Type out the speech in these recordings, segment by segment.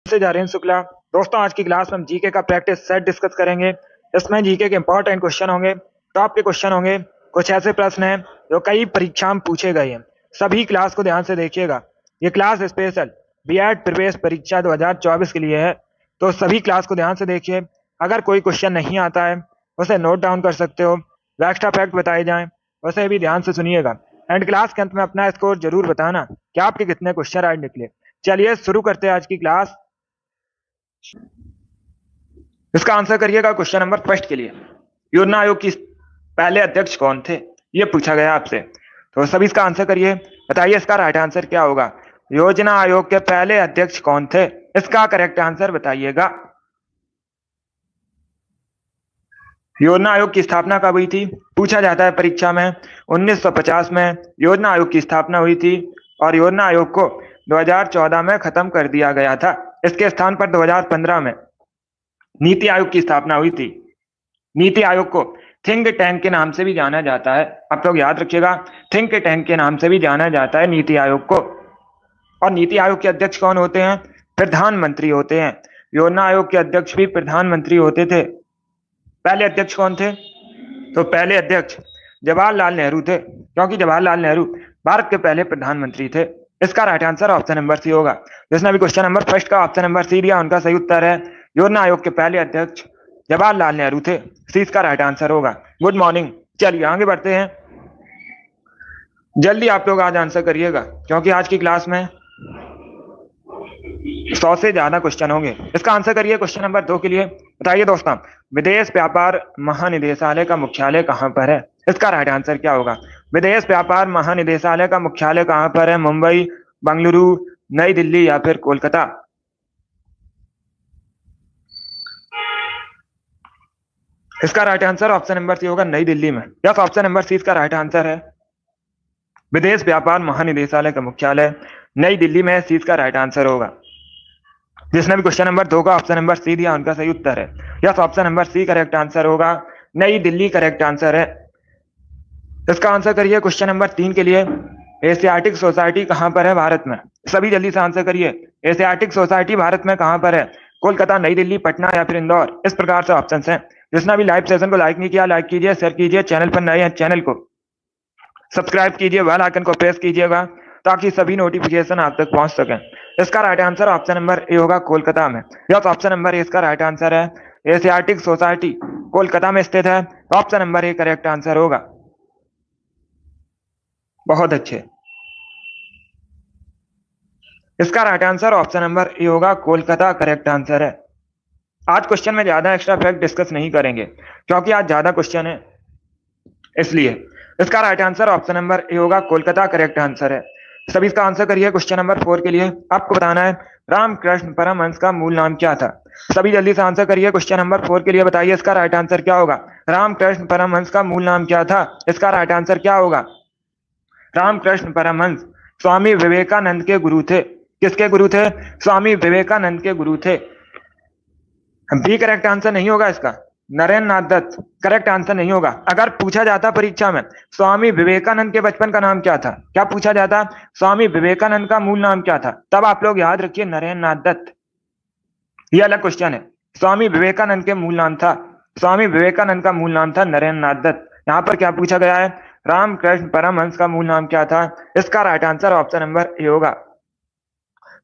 से जा रहे हैं शुक्ला। दोस्तों, आज की क्लास में हम जीके का प्रैक्टिस सेट डिस्कस करेंगे। इसमें जीके के इंपॉर्टेंट क्वेश्चन होंगे, टॉप के क्वेश्चन होंगे, कुछ ऐसे प्रश्न हैं जो कई परीक्षा में पूछे गए हैं। सभी क्लास को ध्यान से देखिएगा। ये क्लास स्पेशल बीएड प्रवेश परीक्षा 2024 के लिए है, तो सभी क्लास को ध्यान से देखिए। अगर कोई क्वेश्चन नहीं आता है उसे नोट डाउन कर सकते हो, एक्स्ट्रा फैक्ट बताए जाएं उसे भी ध्यान से सुनिएगा। एंड क्लास के अंत में अपना स्कोर जरूर बताना कि आपके कितने क्वेश्चन आज निकले। चलिए शुरू करते हैं आज की क्लास। इसका आंसर करिएगा क्वेश्चन नंबर फर्स्ट के लिए। योजना आयोग की पहले अध्यक्ष कौन थे, ये पूछा गया आपसे, तो सभी इसका आंसर करिए। बताइए इसका राइट आंसर क्या होगा। योजना आयोग के पहले अध्यक्ष कौन थे, इसका करेक्ट आंसर बताइएगा। योजना आयोग की स्थापना कब हुई थी, पूछा जाता है परीक्षा में। 1950 में योजना आयोग की स्थापना हुई थी और योजना आयोग को 2014 में खत्म कर दिया गया था। इसके स्थान पर 2015 में नीति आयोग की स्थापना हुई थी। नीति आयोग को थिंक टैंक के नाम से भी जाना जाता है, आप लोग याद रखिएगा, थिंक टैंक के नाम से भी जाना जाता है नीति आयोग को। और नीति आयोग के अध्यक्ष कौन होते हैं, प्रधानमंत्री होते हैं। योजना आयोग के अध्यक्ष भी प्रधानमंत्री होते थे। पहले अध्यक्ष कौन थे, तो पहले अध्यक्ष जवाहरलाल नेहरू थे, क्योंकि जवाहरलाल नेहरू भारत के पहले प्रधानमंत्री थे। इसका right answer option number C होगा। जिसने भी क्वेश्चन नंबर फर्स्ट का ऑप्शन नंबर सी दिया उनका सही उत्तर है योजना आयोग के पहले अध्यक्ष जवाहरलाल नेहरू थे। सी इसका राइट आंसर होगा। Good morning. चलिए आगे बढ़ते हैं। जल्दी आप लोग आज आंसर करिएगा, क्योंकि आज की क्लास में 100 से ज्यादा क्वेश्चन होंगे। इसका आंसर करिए क्वेश्चन नंबर 2 के लिए। बताइए दोस्तों, विदेश व्यापार महानिदेशालय का मुख्यालय कहां पर है, इसका राइट आंसर क्या होगा। विदेश व्यापार महानिदेशालय का मुख्यालय कहां पर है, मुंबई, बंगलुरु, नई दिल्ली या फिर कोलकाता। इसका right answer option number C होगा, नई दिल्ली में। यस, ऑप्शन नंबर सी इसका राइट आंसर है। विदेश व्यापार महानिदेशालय का मुख्यालय नई दिल्ली में है। सी इसका राइट आंसर होगा। जिसने भी क्वेश्चन नंबर 2 का ऑप्शन नंबर सी दिया उनका सही उत्तर है। Yes, option number C correct answer होगा, नई दिल्ली करेक्ट आंसर है। इसका आंसर करिए क्वेश्चन नंबर 3 के लिए। एशियाटिक सोसाइटी कहां पर है भारत में, सभी जल्दी से आंसर करिए। एशियाटिक सोसाइटी भारत में कहां पर है, कोलकाता, नई दिल्ली, पटना या फिर इंदौर। इस प्रकार से ऑप्शन है। जिसने भी लाइव सेशन को लाइक नहीं किया, लाइक कीजिए, शेयर कीजिए। चैनल पर नए हैं चैनल को सब्सक्राइब कीजिए, बेल आइकन को प्रेस कीजिएगा ताकि सभी नोटिफिकेशन आप तक पहुंच सके। इसका right answer option number A होगा, कोलकाता में। यस, ऑप्शन नंबर ए इसका राइट आंसर है। एशियाटिक सोसाइटी कोलकाता में स्थित है। Option number A correct answer होगा। बहुत अच्छे। इसका right answer option number A होगा, कोलकाता करेक्ट आंसर है। आज क्वेश्चन में ज्यादा एक्स्ट्रा फैक्ट डिस्कस नहीं करेंगे, क्योंकि आज ज्यादा क्वेश्चन है, इसलिए इसका right answer option number A होगा, कोलकाता करेक्ट आंसर है। सभी इसका आंसर करिए क्वेश्चन नंबर 4 के लिए। आपको बताना है रामकृष्ण परमहंस का मूल नाम क्या था। सभी जल्दी से आंसर करिए क्वेश्चन नंबर 4 के लिए। बताइए इसका राइट आंसर क्या होगा। रामकृष्ण परमहंस का मूल नाम क्या था, इसका राइट आंसर क्या होगा। रामकृष्ण परमहंस स्वामी विवेकानंद के गुरु थे। किसके गुरु थे, स्वामी विवेकानंद के गुरु थे। बी करेक्ट आंसर नहीं होगा इसका, नरेंद्र नाथ दत्त करेक्ट आंसर नहीं होगा। अगर पूछा जाता परीक्षा में स्वामी विवेकानंद के बचपन का नाम क्या था, क्या पूछा जाता, स्वामी विवेकानंद का मूल नाम क्या था, तब आप लोग याद रखिए नरेंद्र नाथ दत्त। यह अलग क्वेश्चन है। स्वामी विवेकानंद के मूल नाम था, स्वामी विवेकानंद का मूल नाम था नरेंद्र नाथ दत्त। यहाँ पर क्या पूछा गया है, रामकृष्ण परमहंस का मूल नाम क्या था। इसका right answer option number A होगा,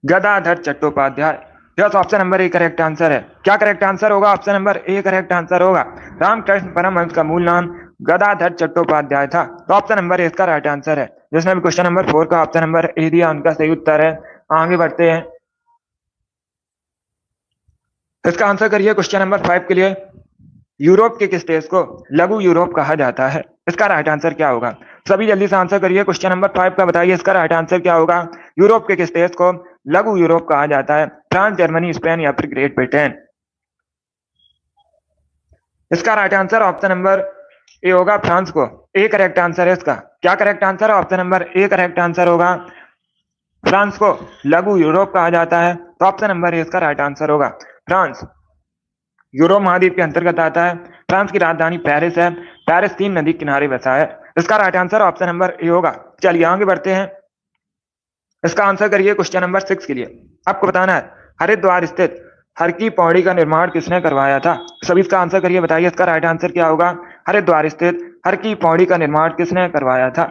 Gadadhar Chattopadhyay. Yes, option number A correct answer है। क्या करेक्ट आंसर होगा, option number A correct answer होगा। रामकृष्ण परमहंस का मूल नाम गदाधर चट्टोपाध्याय था, तो ऑप्शन नंबर ए इसका राइट आंसर है। जिसने भी क्वेश्चन नंबर 4 का ऑप्शन नंबर ए दिया उनका सही उत्तर है। आगे बढ़ते हैं। इसका आंसर करिए क्वेश्चन नंबर 5 के लिए। यूरोप के किस देश को लघु यूरोप कहा जाता है, इसका राइट आंसर क्या होगा। सभी जल्दी से आंसर करिए क्वेश्चन नंबर 5 का। बताइए इसका राइट आंसर क्या होगा। यूरोप के किस देश को लघु यूरोप कहा जाता है, फ्रांस, जर्मनी, स्पेन या फिर ग्रेट ब्रिटेन। इसका right answer option number A होगा, फ्रांस को। ए करेक्ट आंसर है इसका। क्या करेक्ट आंसर है, option number A correct answer होगा। फ्रांस को लघु यूरोप कहा जाता है, तो ऑप्शन नंबर ए इसका राइट आंसर होगा। फ्रांस यूरोप महाद्वीप के अंतर्गत आता है। फ्रांस की राजधानी पेरिस है। पेरिस 3 नदी किनारे बसा है। इसका right answer option number A होगा। चलिए आगे बढ़ते हैं। इसका आंसर करिए क्वेश्चन नंबर 6 के लिए। आपको बताना है हरिद्वार स्थित हर की पौड़ी का निर्माण किसने करवाया था? सभी इसका आंसर करिए, बताइए इसका राइट आंसर क्या होगा? हरिद्वार स्थित हर की पौड़ी का निर्माण किसने करवाया था?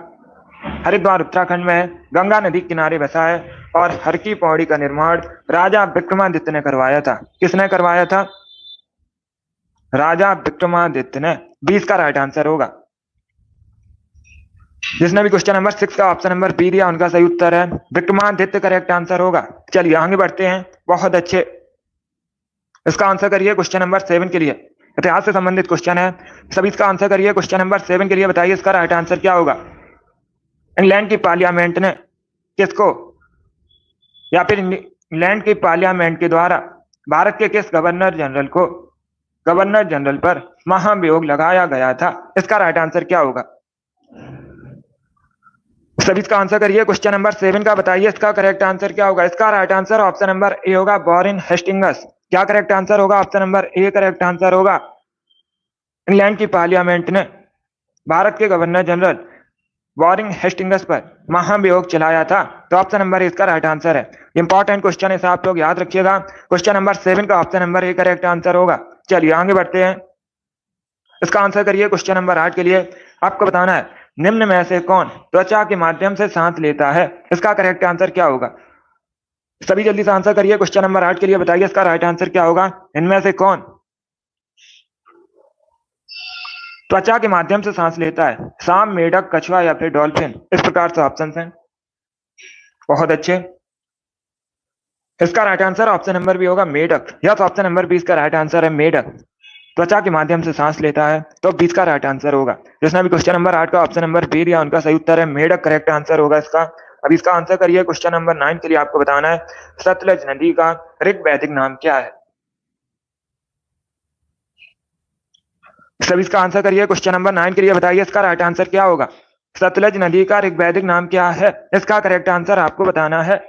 हरिद्वार उत्तराखंड में गंगा नदी किनारे बसा है और हर की पौड़ी का निर्माण राजा विक्रमादित्य ने करवाया था। किसने करवाया था? राजा विक्रमादित्य ने। 20 का राइट आंसर होगा। जिसने भी क्वेश्चन नंबर 6 का ऑप्शन नंबर बी दिया उनका सही उत्तर है विक्रमादित्य, करेक्ट आंसर होगा। चलिए आगे बढ़ते हैं। बहुत अच्छे, इसका आंसर करिए क्वेश्चन नंबर 7 के लिए। इतिहास से संबंधित क्वेश्चन है, सभी इसका आंसर करिए क्वेश्चन नंबर 7 के लिए। बताइए इसका राइट आंसर क्या होगा? इंग्लैंड की पार्लियामेंट ने किसको, या फिर इंग्लैंड की पार्लियामेंट के द्वारा भारत के किस गवर्नर जनरल पर महाभियोग लगाया गया था? इसका राइट आंसर क्या होगा? सभी इसका आंसर करिए क्वेश्चन नंबर 7 का। बताइए इसका करेक्ट आंसर क्या होगा? इसका right answer option number A होगा, वॉरेन हेस्टिंग्स। क्या करेक्ट आंसर होगा? Option number A correct answer होगा। इंग्लैंड की पार्लियामेंट ने भारत के गवर्नर जनरल वॉरेन हेस्टिंग्स पर महाभियोग चलाया था, तो ऑप्शन नंबर ए इसका राइट आंसर है। इंपॉर्टेंट क्वेश्चन है, आप लोग याद रखिएगा। क्वेश्चन नंबर 7 का option number A correct answer होगा। चलिए आगे बढ़ते हैं। इसका आंसर करिए क्वेश्चन नंबर 8 के लिए। आपको बताना है निम्न में से कौन त्वचा के माध्यम से सांस लेता है? इसका करेक्ट आंसर क्या होगा? सभी जल्दी से आंसर करिए क्वेश्चन नंबर 8 के लिए। बताइए इसका राइट आंसर क्या होगा? इनमें से कौन त्वचा के माध्यम से सांस लेता है? सांप, मेढक, कछुआ या फिर डॉल्फिन? इस प्रकार से ऑप्शन हैं। बहुत अच्छे, इसका right answer option number B होगा, मेढक। यस, ऑप्शन नंबर 20 का राइट आंसर है मेढक। त्वचा के माध्यम से सांस लेता है, तो 20 का राइट आंसर होगा। जिसने भी क्वेश्चन नंबर 8 का ऑप्शन नंबर बी दिया उनका सही उत्तर है मेढक, करेक्ट आंसर होगा इसका। अब इसका आंसर करिए क्वेश्चन नंबर 9 के लिए। आपको बताना है सतलज नदी का ऋग्वैदिक नाम क्या है? सभी इसका आंसर करिए क्वेश्चन नंबर 9 के लिए। बताइए इसका राइट आंसर क्या होगा? सतलज नदी का ऋग्वैदिक नाम क्या है? इसका करेक्ट आंसर आपको बताना है।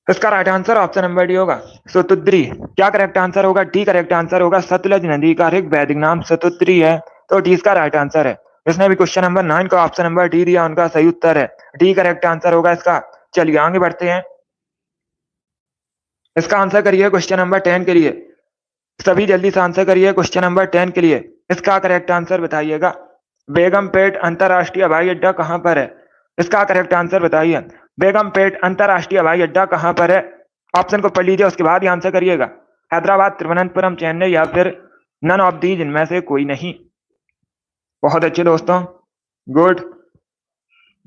इसका right answer option number D होगा, सतुद्री। क्या करेक्ट आंसर होगा? डी करेक्ट आंसर होगा। सतलज नदी का ऋग्वैदिक नाम सतुद्री है, तो डी इसका राइट आंसर है। जिसने भी क्वेश्चन नंबर 9 का ऑप्शन नंबर डी दिया उनका सही उत्तर है डी, करेक्ट आंसर होगा इसका। चलिए आगे बढ़ते हैं। इसका आंसर करिए क्वेश्चन नंबर 10 के लिए। सभी जल्दी से आंसर करिए क्वेश्चन नंबर 10 के लिए। इसका करेक्ट आंसर बताइएगा। बेगमपेट अंतरराष्ट्रीय हवाई अड्डा कहां पर है? इसका करेक्ट आंसर बताइए। बेगमपेट अंतरराष्ट्रीय हवाई अड्डा कहां पर है? ऑप्शन को पढ़ लीजिए, उसके बाद ही आंसर करिएगा। हैदराबाद, तिरुवनंतपुरम, चेन्नई या फिर नन ऑफ दीज, इनमें से कोई नहीं। बहुत अच्छे दोस्तों, गुड।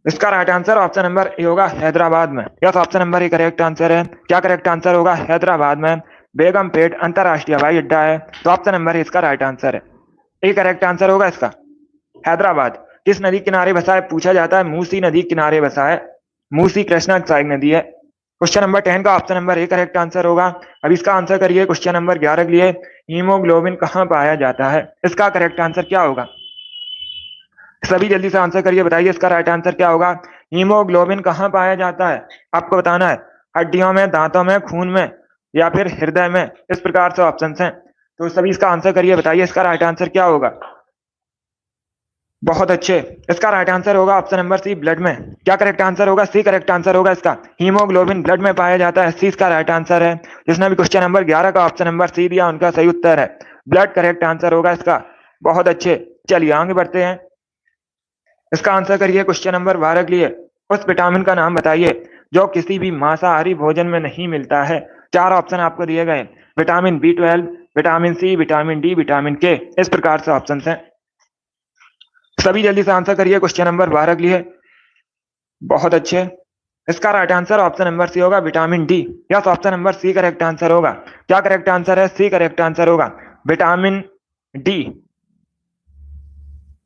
इसका right answer option number A होगा, हैदराबाद में। Yes, option number A correct answer है। क्या करेक्ट आंसर होगा? हैदराबाद में बेगमपेट अंतरराष्ट्रीय हवाई अड्डा है, तो ऑप्शन नंबर ए इसका राइट आंसर है। ए करेक्ट आंसर होगा इसका। हैदराबाद किस नदी किनारे बसा है पूछा जाता है? मूसी नदी किनारे बसा है। मूसी कृष्णा सहायक नदी है। क्वेश्चन नंबर 10 का option number A correct answer होगा। अब इसका आंसर करिए क्वेश्चन नंबर 11 के लिए। हीमोग्लोबिन कहां पाया जाता है? इसका करेक्ट आंसर क्या होगा? सभी जल्दी से आंसर करिए, बताइए इसका राइट आंसर क्या होगा? हीमोग्लोबिन कहां पाया जाता है? आपको बताना है हड्डियों में, दांतों में, खून में या फिर हृदय में? इस प्रकार से ऑप्शन हैं, तो सभी इसका आंसर करिए, बताइए इसका राइट आंसर क्या होगा? बहुत अच्छे, इसका राइट आंसर होगा ऑप्शन नंबर सी, ब्लड में। क्या करेक्ट आंसर होगा? सी करेक्ट आंसर होगा इसका। हीमोग्लोबिन ब्लड में पाया जाता है, सी इसका राइट आंसर है। जिसने भी क्वेश्चन नंबर 11 का ऑप्शन नंबर सी दिया उनका सही उत्तर है ब्लड, करेक्ट आंसर होगा इसका। बहुत अच्छे, चलिए आगे बढ़ते हैं। इसका आंसर करिए क्वेश्चन नंबर 12 के लिए। उस विटामिन का नाम बताइए जो किसी भी मांसाहारी भोजन में नहीं मिलता है। 4 ऑप्शन आपको दिए गए, vitamin B12, vitamin C, vitamin D, vitamin K. इस प्रकार से ऑप्शन हैं, सभी जल्दी से आंसर करिए क्वेश्चन नंबर 12 के लिए। बहुत अच्छे, इसका right answer option number C होगा, vitamin D. Yes, option number C correct answer होगा। क्या करेक्ट आंसर है? सी करेक्ट आंसर होगा। विटामिन डी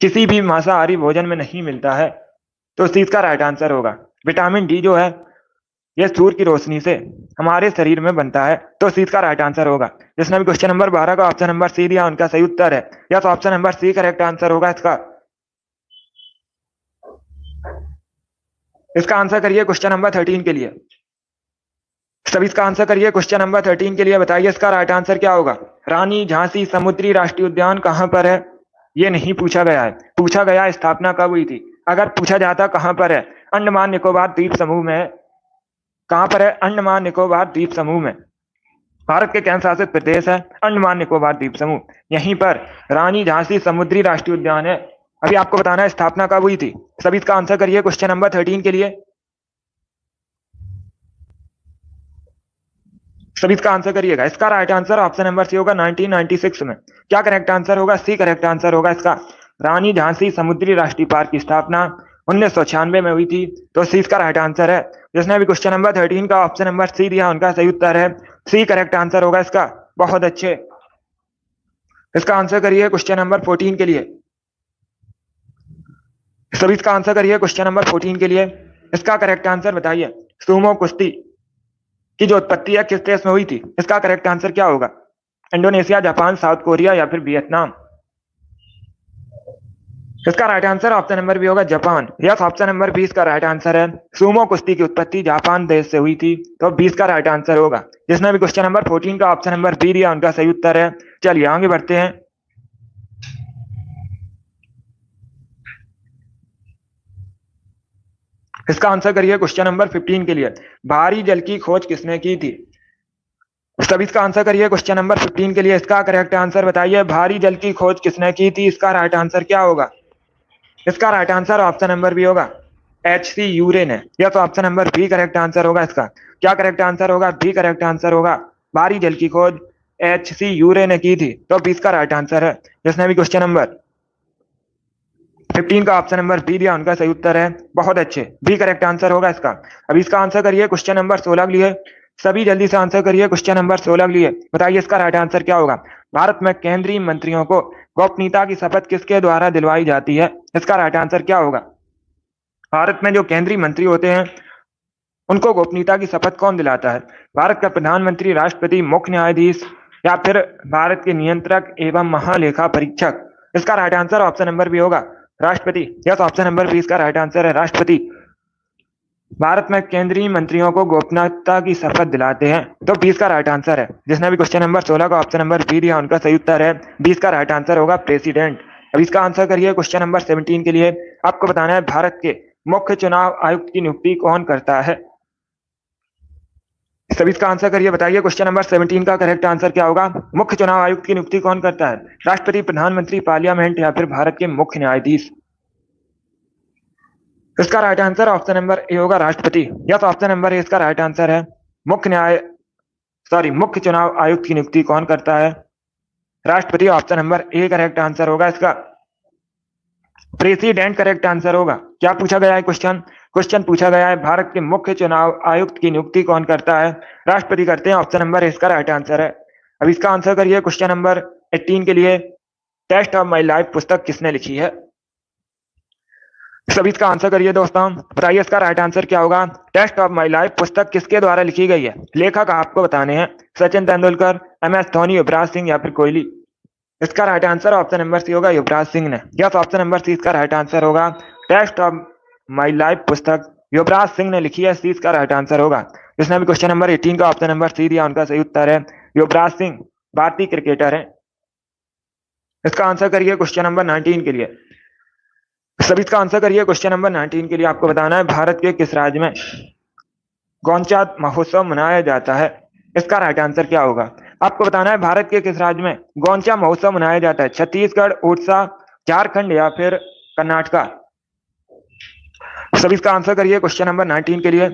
किसी भी मांसाहारी भोजन में नहीं मिलता है, तो सी इसका राइट आंसर होगा। विटामिन डी जो है यह सूर्य की रोशनी से हमारे शरीर में बनता है, तो सी इसका राइट आंसर होगा। जिसने भी क्वेश्चन नंबर 12 का ऑप्शन नंबर सी दिया उनका सही उत्तर है yes, option number C correct answer होगा इसका। इसका आंसर करिए क्वेश्चन नंबर 13 के लिए। सभी इसका आंसर करिए क्वेश्चन नंबर 13 के लिए। बताइए इसका राइट आंसर क्या होगा? रानी झांसी समुद्री राष्ट्रीय उद्यान कहां पर है? ये नहीं पूछा गया है। पूछा गया स्थापना कब हुई थी। अगर पूछा जाता कहां पर है, अंडमान निकोबार द्वीप समूह में है। कहां पर है? अंडमान निकोबार द्वीप समूह में। भारत के केंद्र शासित प्रदेश है अंडमान निकोबार द्वीप समूह। यहीं पर रानी झांसी समुद्री राष्ट्रीय उद्यान है। अभी आपको बताना है स्थापना कब हुई थी। सभी इसका आंसर करिए क्वेश्चन नंबर 13 के लिए। सभी इसका आंसर करिएगा। इसका right answer option number C होगा 1996 में। क्या करेक्ट आंसर होगा? सी करेक्ट आंसर होगा इसका। रानी झांसी समुद्री राष्ट्रीय पार्क की स्थापना 1996 में हुई थी, तो सी इसका राइट आंसर है। जिसने भी क्वेश्चन नंबर 13 का ऑप्शन नंबर सी दिया उनका सही उत्तर है सी करेक्ट आंसर होगा इसका। बहुत अच्छे। इसका आंसर करिए क्वेश्चन नंबर 14 के लिए। सभी इसका आंसर करिए क्वेश्चन नंबर 14 के लिए। इसका करेक्ट आंसर बताइए। सुमो कुश्ती की जो उत्पत्ति है किस देश में हुई थी? इसका करेक्ट आंसर क्या होगा? इंडोनेशिया, जापान, साउथ कोरिया या फिर वियतनाम? इसका right answer option number B होगा जापान। यस, ऑप्शन नंबर 20 का राइट आंसर है। सुमो कुश्ती की उत्पत्ति जापान देश से हुई थी, तो 20 का राइट आंसर होगा। जिसने भी क्वेश्चन नंबर 14 का ऑप्शन नंबर बी दिया उनका सही उत्तर है। चलिए आगे बढ़ते हैं। इसका आंसर करिए क्वेश्चन नंबर 15 के लिए। भारी जल की खोज किसने की थी? सभी इसका आंसर करिए क्वेश्चन नंबर 15 के लिए। इसका करेक्ट आंसर बताइए। भारी जल की खोज किसने की थी? इसका राइट आंसर क्या होगा? इसका right answer option number B होगा H.C. यूरे ने। यह तो option number B correct answer होगा इसका। क्या करेक्ट आंसर होगा? बी करेक्ट आंसर होगा। भारी जल की खोज H.C. यूरे ने की थी, तो 20 का राइट आंसर है। जिसने भी क्वेश्चन नंबर 15 का ऑप्शन नंबर बी दिया उनका सही उत्तर है। बहुत अच्छे, बी करेक्ट आंसर होगा इसका। अभी इसका आंसर करिए क्वेश्चन नंबर 16 के लिए। सभी जल्दी से आंसर करिए क्वेश्चन नंबर 16 के लिए। बताइए इसका राइट आंसर क्या होगा? भारत में केंद्रीय मंत्रियों को गोपनीयता की शपथ किसके द्वारा दिलवाई जाती है? इसका राइट आंसर क्या होगा? भारत में जो केंद्रीय मंत्री होते हैं उनको गोपनीयता की शपथ कौन दिलाता है? भारत का प्रधानमंत्री, राष्ट्रपति, मुख्य न्यायाधीश या फिर भारत के नियंत्रक एवं महालेखा परीक्षक? इसका right answer option number B होगा राष्ट्रपति। यस, ऑप्शन नंबर बी इसका राइट आंसर है राष्ट्रपति। भारत में केंद्रीय मंत्रियों को गोपनीयता की शपथ दिलाते हैं, तो 20 का राइट आंसर है। जिसने भी क्वेश्चन नंबर 16 का ऑप्शन नंबर बी दिया उनका सही उत्तर है 20 का राइट आंसर होगा प्रेसिडेंट। अब इसका आंसर करिए क्वेश्चन नंबर 17 के लिए। आपको बताना है भारत के मुख्य चुनाव आयुक्त की नियुक्ति कौन करता है? सभी इसका आंसर करिए। बताइए क्वेश्चन नंबर 17 का करेक्ट आंसर क्या होगा? मुख्य चुनाव आयुक्त की नियुक्ति कौन करता है? राष्ट्रपति, प्रधानमंत्री, पार्लियामेंट या फिर भारत के मुख्य न्यायाधीश? इसका right answer option number A होगा राष्ट्रपति। यस, ऑप्शन नंबर ए इसका राइट आंसर है। मुख्य चुनाव आयुक्त की नियुक्ति कौन करता है? राष्ट्रपति। Option number A correct answer होगा इसका। प्रेसिडेंट करेक्ट आंसर होगा। क्या पूछा गया है क्वेश्चन? क्वेश्चन पूछा गया है भारत के मुख्य चुनाव आयुक्त की नियुक्ति कौन करता है? राष्ट्रपति करते हैं। ऑप्शन नंबर इसका राइट आंसर है। अब इसका आंसर करिए क्वेश्चन नंबर 18 के लिए। टेस्ट ऑफ माई लाइफ पुस्तक किसने लिखी है? सभी इसका आंसर करिए दोस्तों। बताइए इसका राइट आंसर क्या होगा? टेस्ट ऑफ माई लाइफ पुस्तक किसके द्वारा लिखी गई है? लेखक आपको बताने हैं। सचिन तेंदुलकर, MS धोनी, युवराज सिंह या फिर कोहली? इसका right answer option number C होगा युवराज सिंह ने। यस, ऑप्शन नंबर सी इसका राइट आंसर होगा। टेस्ट ऑफ माई लाइफ पुस्तक युवराज सिंह ने लिखी है, सी इसका राइट आंसर होगा। जिसने भी क्वेश्चन नंबर 18 का ऑप्शन नंबर सी दिया उनका सही उत्तर है युवराज सिंह, भारतीय क्रिकेटर है। इसका आंसर करिए क्वेश्चन नंबर 19 के लिए। सभी इसका आंसर करिए क्वेश्चन नंबर 19 के लिए। आपको बताना है भारत के किस राज्य में गोंचा महोत्सव मनाया जाता है? इसका राइट आंसर क्या होगा? आपको बताना है भारत के किस राज्य में गोंचा महोत्सव मनाया जाता है? छत्तीसगढ़, उड़ीसा, झारखंड या फिर कर्नाटका? सभी इसका आंसर करिए क्वेश्चन नंबर 19 के लिए।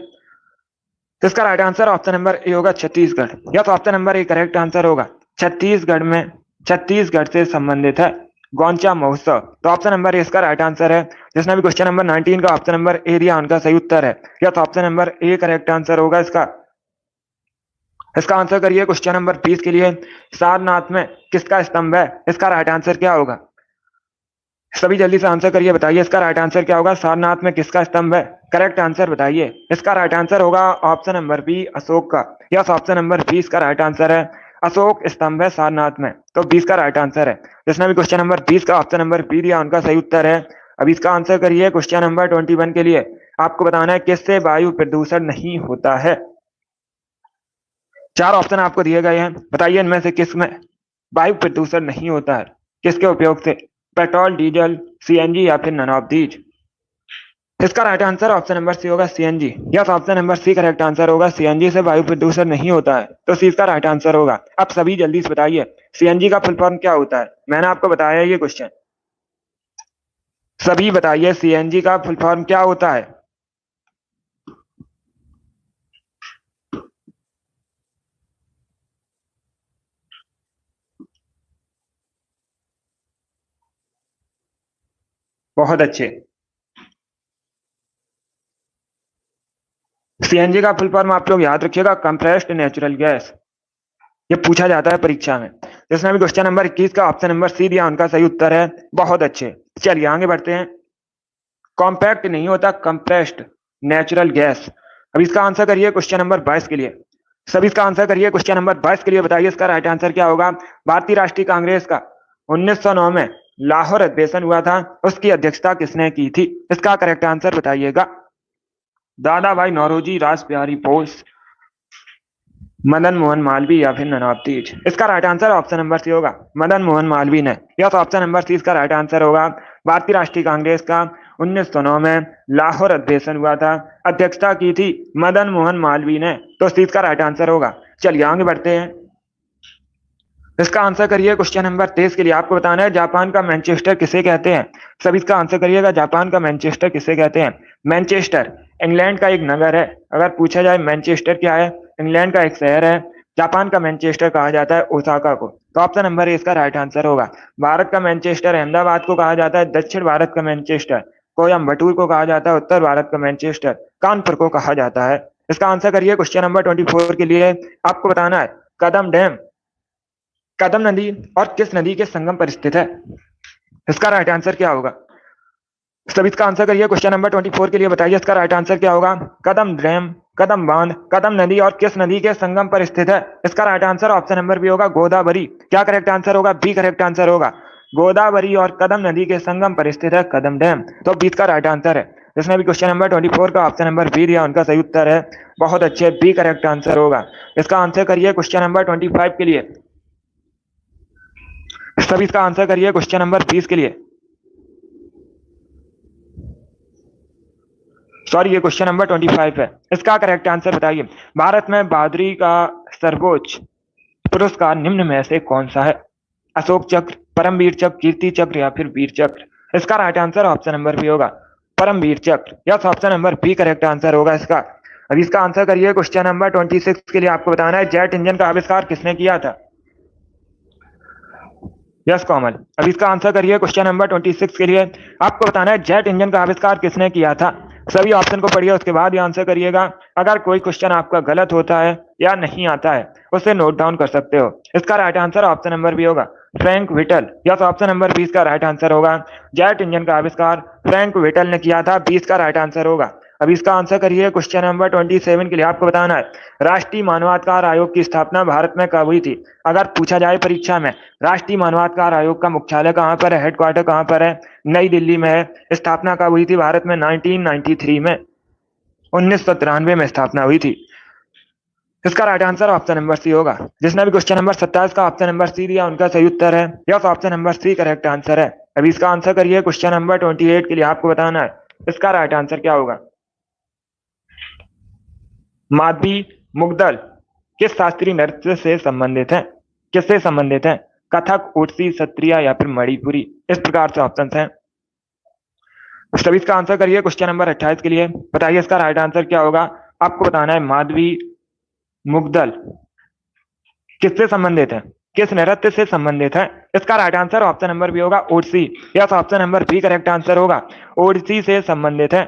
इसका right answer option number A होगा छत्तीसगढ़। या तो option number A correct answer होगा। छत्तीसगढ़ से संबंधित है गोंचा महोत्सव, तो ऑप्शन नंबर ए इसका राइट आंसर है। जिसने भी क्वेश्चन नंबर 19 का ऑप्शन नंबर ए दिया उनका सही उत्तर है। या तो option number A correct answer होगा इसका। इसका आंसर करिए क्वेश्चन नंबर 20 के लिए। सारनाथ में किसका स्तंभ है? इसका राइट आंसर क्या होगा? सभी जल्दी से आंसर करिए। बताइए इसका राइट आंसर क्या होगा? सारनाथ में किसका स्तंभ है? करेक्ट आंसर बताइए। इसका राइट आंसर होगा ऑप्शन नंबर बी अशोक का। यस, ऑप्शन नंबर 20 का राइट आंसर है। अशोक स्तंभ है सारनाथ में, तो 20 का राइट आंसर है। जिसने भी क्वेश्चन नंबर 20 का ऑप्शन नंबर बी दिया उनका सही उत्तर है। अब इसका आंसर करिए क्वेश्चन नंबर 21 के लिए। आपको बताना है किससे वायु प्रदूषण नहीं होता है? 4 ऑप्शन आपको दिए गए हैं। बताइए इनमें से किसमें वायु प्रदूषण नहीं होता है? किसके उपयोग से? पेट्रोल, डीजल, CNG या फिर नन ऑफ दीज? इसका right answer option number C होगा CNG. Yes, option number C correct answer होगा। सीएनजी से वायु प्रदूषण नहीं होता है, तो सी इसका राइट आंसर होगा। अब सभी जल्दी से बताइए सीएनजी का फुल फॉर्म क्या होता है। मैंने आपको बताया ये क्वेश्चन, सभी बताइए सीएनजी का फुल फॉर्म क्या होता है। बहुत अच्छे। सीएनजी का फुल फॉर्म आप लोग याद रखिएगा, कंप्रेस्ड नेचुरल गैस। ये पूछा जाता है परीक्षा में। जिसने भी क्वेश्चन नंबर 21 का ऑप्शन नंबर सी दिया उनका सही उत्तर है। बहुत अच्छे, चलिए आगे बढ़ते हैं। कॉम्पैक्ट नहीं होता, कंप्रेस्ड नेचुरल गैस। अब इसका आंसर करिए क्वेश्चन नंबर 22 के लिए। सब इसका आंसर करिए क्वेश्चन नंबर 22 के लिए। बताइए इसका राइट आंसर क्या होगा। भारतीय राष्ट्रीय कांग्रेस का 1909 में लाहौर अधिवेशन हुआ था, उसकी अध्यक्षता किसने की थी। इसका करेक्ट आंसर बताइएगा। दादा भाई नौरोजी, रास बिहारी बोस, मदन मोहन मालवीय या फिर ननावतीज। इसका right answer option number C होगा, मदन मोहन मालवीय ने। यह तो ऑप्शन नंबर सी इसका राइट आंसर होगा। भारतीय राष्ट्रीय कांग्रेस का 1909 में लाहौर अधिवेशन हुआ था, अध्यक्षता की थी मदन मोहन मालवीय ने, तो सी इसका राइट आंसर होगा। चलिए आगे बढ़ते हैं। इसका आंसर करिए क्वेश्चन नंबर 23 के लिए। आपको बताना है जापान का मैनचेस्टर किसे कहते हैं। सब इसका आंसर करिएगा, जापान का मैनचेस्टर किसे कहते हैं। मैनचेस्टर इंग्लैंड का एक नगर है। अगर पूछा जाए मैनचेस्टर क्या है, इंग्लैंड का एक शहर है। जापान का मैनचेस्टर कहा जाता है ओसाका को, तो ऑप्शन नंबर ए इसका राइट आंसर होगा। भारत का मैनचेस्टर अहमदाबाद को कहा जाता है। दक्षिण भारत का मैनचेस्टर कोयम्बटूर को कहा जाता है। उत्तर भारत का मैनचेस्टर कानपुर को कहा जाता है। इसका आंसर करिए क्वेश्चन नंबर 24 के लिए। आपको बताना है कदम डैम कदम नदी और किस नदी के संगम पर स्थित है। इसका राइट आंसर क्या होगा। सब इसका आंसर करिए क्वेश्चन नंबर 24 के लिए। बताइए इसका राइट आंसर क्या होगा। कदम डैम, कदम बांध, कदम नदी और किस नदी के संगम पर स्थित है। इसका right answer option number B होगा, गोदावरी। क्या करेक्ट आंसर होगा, बी करेक्ट आंसर होगा। गोदावरी और कदम नदी के संगम पर स्थित है कदम डैम, तो बी का राइट आंसर है। जिसने भी क्वेश्चन नंबर 24 का ऑप्शन नंबर बी दिया उनका सही उत्तर है। बहुत अच्छे, बी करेक्ट आंसर होगा। इसका आंसर करिए क्वेश्चन नंबर 25 के लिए। सभी इसका आंसर करिए क्वेश्चन नंबर 20 के लिए। सॉरी, ये क्वेश्चन नंबर 25 है। इसका करेक्ट आंसर बताइए। भारत में बहादुरी का सर्वोच्च पुरस्कार निम्न में से कौन सा है। अशोक चक्र, परमवीर चक्र, कीर्ति चक्र या फिर वीर चक्र। इसका right answer option number B होगा, Paramvir Chakra. Yes, option number B correct answer होगा इसका। अब इसका आंसर करिए क्वेश्चन नंबर 26 के लिए। आपको बताना है जेट इंजन का आविष्कार किसने किया था। यस कॉमल। अब इसका आंसर करिए क्वेश्चन नंबर 26 के लिए। आपको बताना है जेट इंजन का आविष्कार किसने किया था। सभी ऑप्शन को पढ़िए, उसके बाद ये आंसर करिएगा। अगर कोई क्वेश्चन आपका गलत होता है या नहीं आता है उसे नोट डाउन कर सकते हो। इसका right answer option number B होगा, Frank Whittle. Yes, option number 20 का राइट आंसर होगा। जेट इंजन का आविष्कार फ्रैंक विटल ने किया था, 20 का राइट आंसर होगा। अब इसका आंसर करिए क्वेश्चन नंबर 27 के लिए। आपको बताना है राष्ट्रीय मानवाधिकार आयोग की स्थापना भारत में कब हुई थी। अगर पूछा जाए परीक्षा में राष्ट्रीय मानवाधिकार आयोग का मुख्यालय कहाँ पर है, हेडक्वार्टर कहाँ पर है, नई दिल्ली में है। स्थापना कब हुई थी भारत में, 1993 में, 1993 में स्थापना हुई थी। इसका right answer option number C होगा। जिसने भी क्वेश्चन नंबर 27 का ऑप्शन नंबर सी दिया उनका सही उत्तर है। Yes, option number C correct answer है। अभी इसका आंसर करिए क्वेश्चन नंबर 28 के लिए। आपको बताना है इसका राइट आंसर क्या होगा। माधवी मुग्दल किस शास्त्रीय नृत्य से संबंधित है, किससे संबंधित है। कथक, ओडिसी, सत्रिया या फिर मणिपुरी। इस प्रकार से ऑप्शन हैं। सभी इसका आंसर करिए क्वेश्चन नंबर 28 के लिए। बताइए इसका राइट आंसर क्या होगा। आपको बताना है माधवी मुग्दल किससे संबंधित है, किस नृत्य से संबंधित है। इसका right answer option number B होगा, Odissi. Yes, option number B correct answer होगा, ओडिसी से संबंधित है।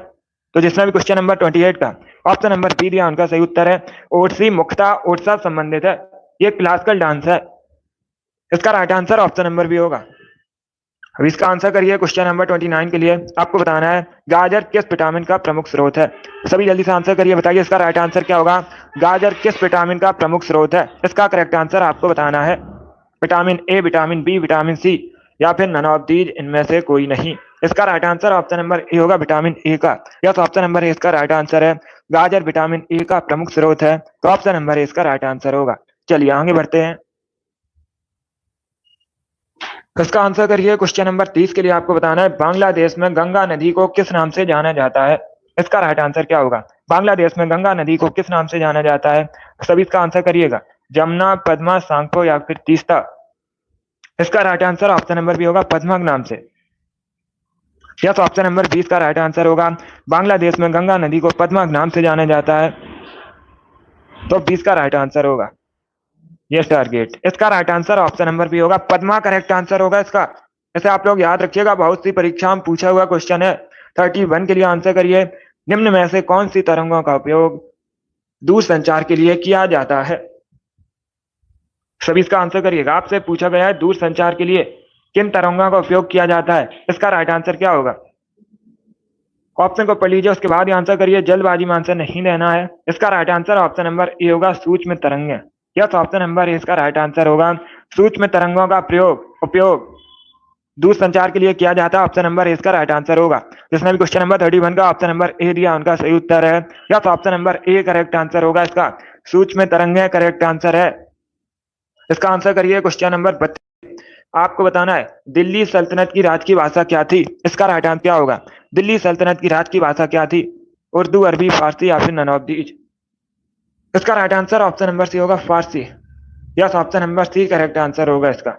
तो जिसमें भी क्वेश्चन नंबर 28 का ऑप्शन नंबर बी दिया उनका सही उत्तर है। ओडिसी मुख्यतः ओडिशा संबंधित है, ये क्लासिकल डांस है। इसका right answer option number B होगा। अब इसका आंसर करिए क्वेश्चन नंबर 29 के लिए। आपको बताना है गाजर किस विटामिन का प्रमुख स्रोत है। सभी जल्दी से आंसर करिए। बताइए इसका राइट आंसर क्या होगा। गाजर किस विटामिन का प्रमुख स्रोत है। इसका करेक्ट आंसर आपको बताना है vitamin A, vitamin B, vitamin C या फिर नन ऑफ दीज, इनमें से कोई नहीं। इसका right answer option number A होगा, विटामिन ए का। यस, ऑप्शन नंबर ए इसका राइट आंसर है। गाजर विटामिन ए का प्रमुख स्रोत है, तो ऑप्शन नंबर ए इसका राइट आंसर होगा। चलिए आगे बढ़ते हैं। इसका आंसर करिए क्वेश्चन नंबर 30 के लिए। आपको बताना है बांग्लादेश में गंगा नदी को किस नाम से जाना जाता है। इसका राइट आंसर क्या होगा? बांग्लादेश में गंगा नदी को किस नाम से जाना जाता है? सभी इसका आंसर करिएगा। जमुना, पद्मा, सांको या फिर तीस्ता? इसका right answer option number B होगा पद्मक नाम से। यस, ऑप्शन नंबर 20 का राइट आंसर होगा। बांग्लादेश में गंगा नदी को पद्मक नाम से जाना जाता है, तो 20 का राइट आंसर होगा। यस टारगेट, इसका right answer option number B होगा पद्मा करेक्ट आंसर होगा इसका। ऐसे आप लोग याद रखिएगा, बहुत सी परीक्षा में पूछा हुआ क्वेश्चन है। 31 के लिए आंसर करिए। निम्न में से कौन सी तरंगों का उपयोग दूर संचार के लिए किया जाता है? सभी इसका आंसर करिएगा। आपसे पूछा गया है दूर संचार के लिए किन तरंगों का उपयोग किया जाता है, इसका राइट आंसर क्या होगा? ऑप्शन को पढ़ लीजिए, उसके बाद ही आंसर करिए। जल्दबाजी में आंसर नहीं देना है। इसका right answer option number A होगा सूक्ष्म तरंगें। यस, ऑप्शन नंबर ए इसका राइट आंसर होगा। सूक्ष्म तरंगों का उपयोग दूर संचार के लिए किया जाता है। ऑप्शन नंबर ए इसका राइट आंसर होगा। जिसने भी क्वेश्चन नंबर 31 का ऑप्शन नंबर ए दिया उनका सही उत्तर है। Yes, option number A correct answer होगा इसका। सूक्ष्म तरंगें करेक्ट आंसर है। इसका आंसर करिए क्वेश्चन नंबर 32। आपको बताना है दिल्ली सल्तनत की राज की भाषा क्या थी, इसका राइट आंसर क्या होगा? दिल्ली सल्तनत की राज की भाषा क्या थी? उर्दू, अरबी, फारसी या फिर नन ऑफ दीज? इसका right answer option number C होगा फारसी। Yes, option number C correct answer होगा इसका।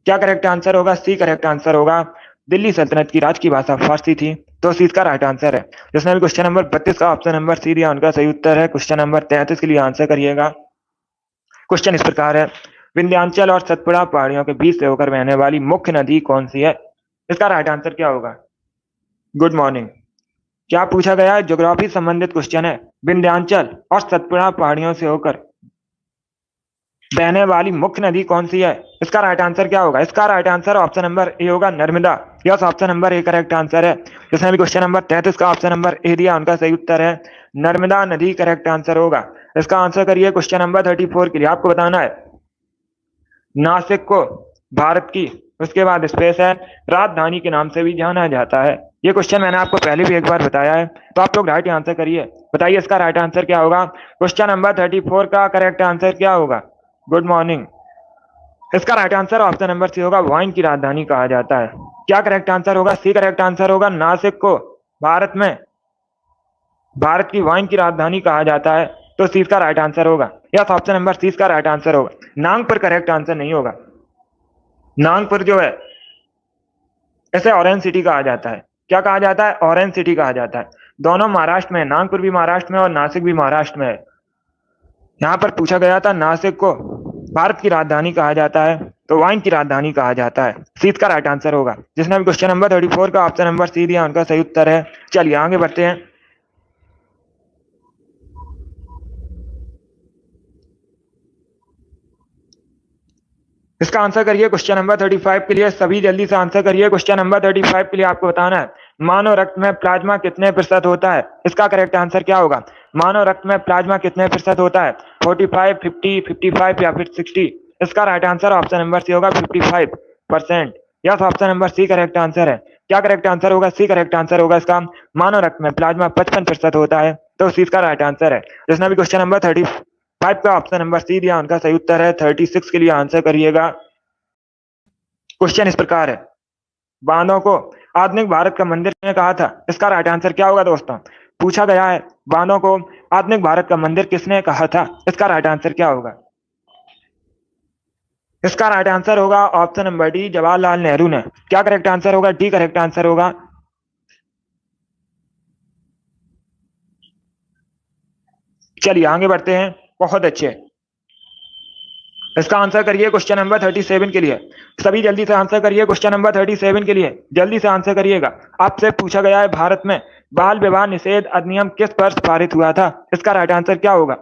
क्या करेक्ट आंसर होगा? सी करेक्ट आंसर होगा। दिल्ली सल्तनत की राज की भाषा फारसी थी, तो सी इसका राइट आंसर है। जिसने भी क्वेश्चन नंबर 32 का ऑप्शन नंबर सी दिया उनका सही उत्तर है। क्वेश्चन नंबर 33 के लिए आंसर करिएगा। क्वेश्चन इस प्रकार है, विंध्याचल और सतपुड़ा पहाड़ियों के बीच से होकर बहने वाली मुख्य नदी कौन सी है? इसका राइट आंसर क्या होगा? Good morning. क्या पूछा गया है? ज्योग्राफी संबंधित क्वेश्चन है। विंध्याचल और सतपुड़ा पहाड़ियों से होकर बहने वाली मुख्य नदी कौन सी है? इसका राइट आंसर क्या होगा? इसका right answer option number A होगा Narmada. Yes, option number A correct answer है। जिसने भी क्वेश्चन नंबर 33 का ऑप्शन नंबर ए दिया उनका सही उत्तर है नर्मदा नदी करेक्ट आंसर होगा। इसका आंसर करिए क्वेश्चन नंबर 34 के लिए। आपको बताना है नासिक को भारत की, उसके बाद स्पेस है, राजधानी के नाम से भी जाना जाता है। ये क्वेश्चन मैंने आपको पहले भी एक बार बताया है, तो आप लोग राइट आंसर करिए। बताइए इसका राइट आंसर क्या होगा? क्वेश्चन नंबर 34 का करेक्ट आंसर क्या होगा? Good morning. इसका right answer option number C होगा वाइन की राजधानी कहा जाता है। क्या करेक्ट आंसर होगा? सी करेक्ट आंसर होगा। नासिक को भारत की वाइन की राजधानी कहा जाता है, तो सी का राइट आंसर होगा। यस, ऑप्शन नंबर सी का राइट आंसर होगा। नागपुर करेक्ट आंसर नहीं होगा। नागपुर जो है इसे ऑरेंज सिटी कहा जाता है। क्या कहा जाता है? ऑरेंज सिटी कहा जाता है। दोनों महाराष्ट्र में है, नागपुर भी महाराष्ट्र में और नासिक भी महाराष्ट्र में है। यहाँ पर पूछा गया था नासिक को भारत की राजधानी कहा जाता है, तो वाइन की राजधानी कहा जाता है। सी का राइट आंसर होगा। जिसने भी क्वेश्चन नंबर 34 का ऑप्शन नंबर सी दिया उनका सही उत्तर है। चलिए आगे बढ़ते हैं। इसका आंसर करिए क्वेश्चन नंबर 35 के लिए। सभी जल्दी से आंसर करिए। क्वेश्चन नंबर 35 के लिए आपको बताना है मानव रक्त में प्लाज्मा कितने प्रतिशत होता है? इसका करेक्ट आंसर क्या होगा? मानव रक्त में प्लाज्मा कितने प्रतिशत होता है? 45, 50, 55 या फिर 60? इसका right answer option number C होगा 55%। Yes, option number C correct answer है। क्या करेक्ट आंसर होगा? सी करेक्ट आंसर होगा इसका। मानव रक्त में प्लाज्मा 55% होता है, तो सी का राइट आंसर है। जिसने भी क्वेश्चन नंबर 35 का ऑप्शन नंबर सी दिया उनका सही उत्तर है। 36 के लिए आंसर करिएगा। क्वेश्चन इस प्रकार है, बांधों को आधुनिक भारत का मंदिर किसने कहा था? इसका राइट आंसर क्या होगा दोस्तों? पूछा गया है बांधों को आधुनिक भारत का मंदिर किसने कहा था? इसका राइट आंसर क्या होगा? इसका राइट आंसर होगा option number D Jawaharlal Nehru ने। क्या करेक्ट आंसर होगा? डी करेक्ट आंसर होगा। चलिए आगे बढ़ते हैं। बहुत अच्छे, इसका आंसर करिए क्वेश्चन नंबर 37 के लिए। सभी जल्दी से आंसर करिए क्वेश्चन नंबर 37 के लिए। जल्दी से आंसर करिएगा। आपसे पूछा गया है भारत में बाल विवाह निषेध अधिनियम किस वर्ष पारित हुआ था? इसका राइट आंसर क्या होगा?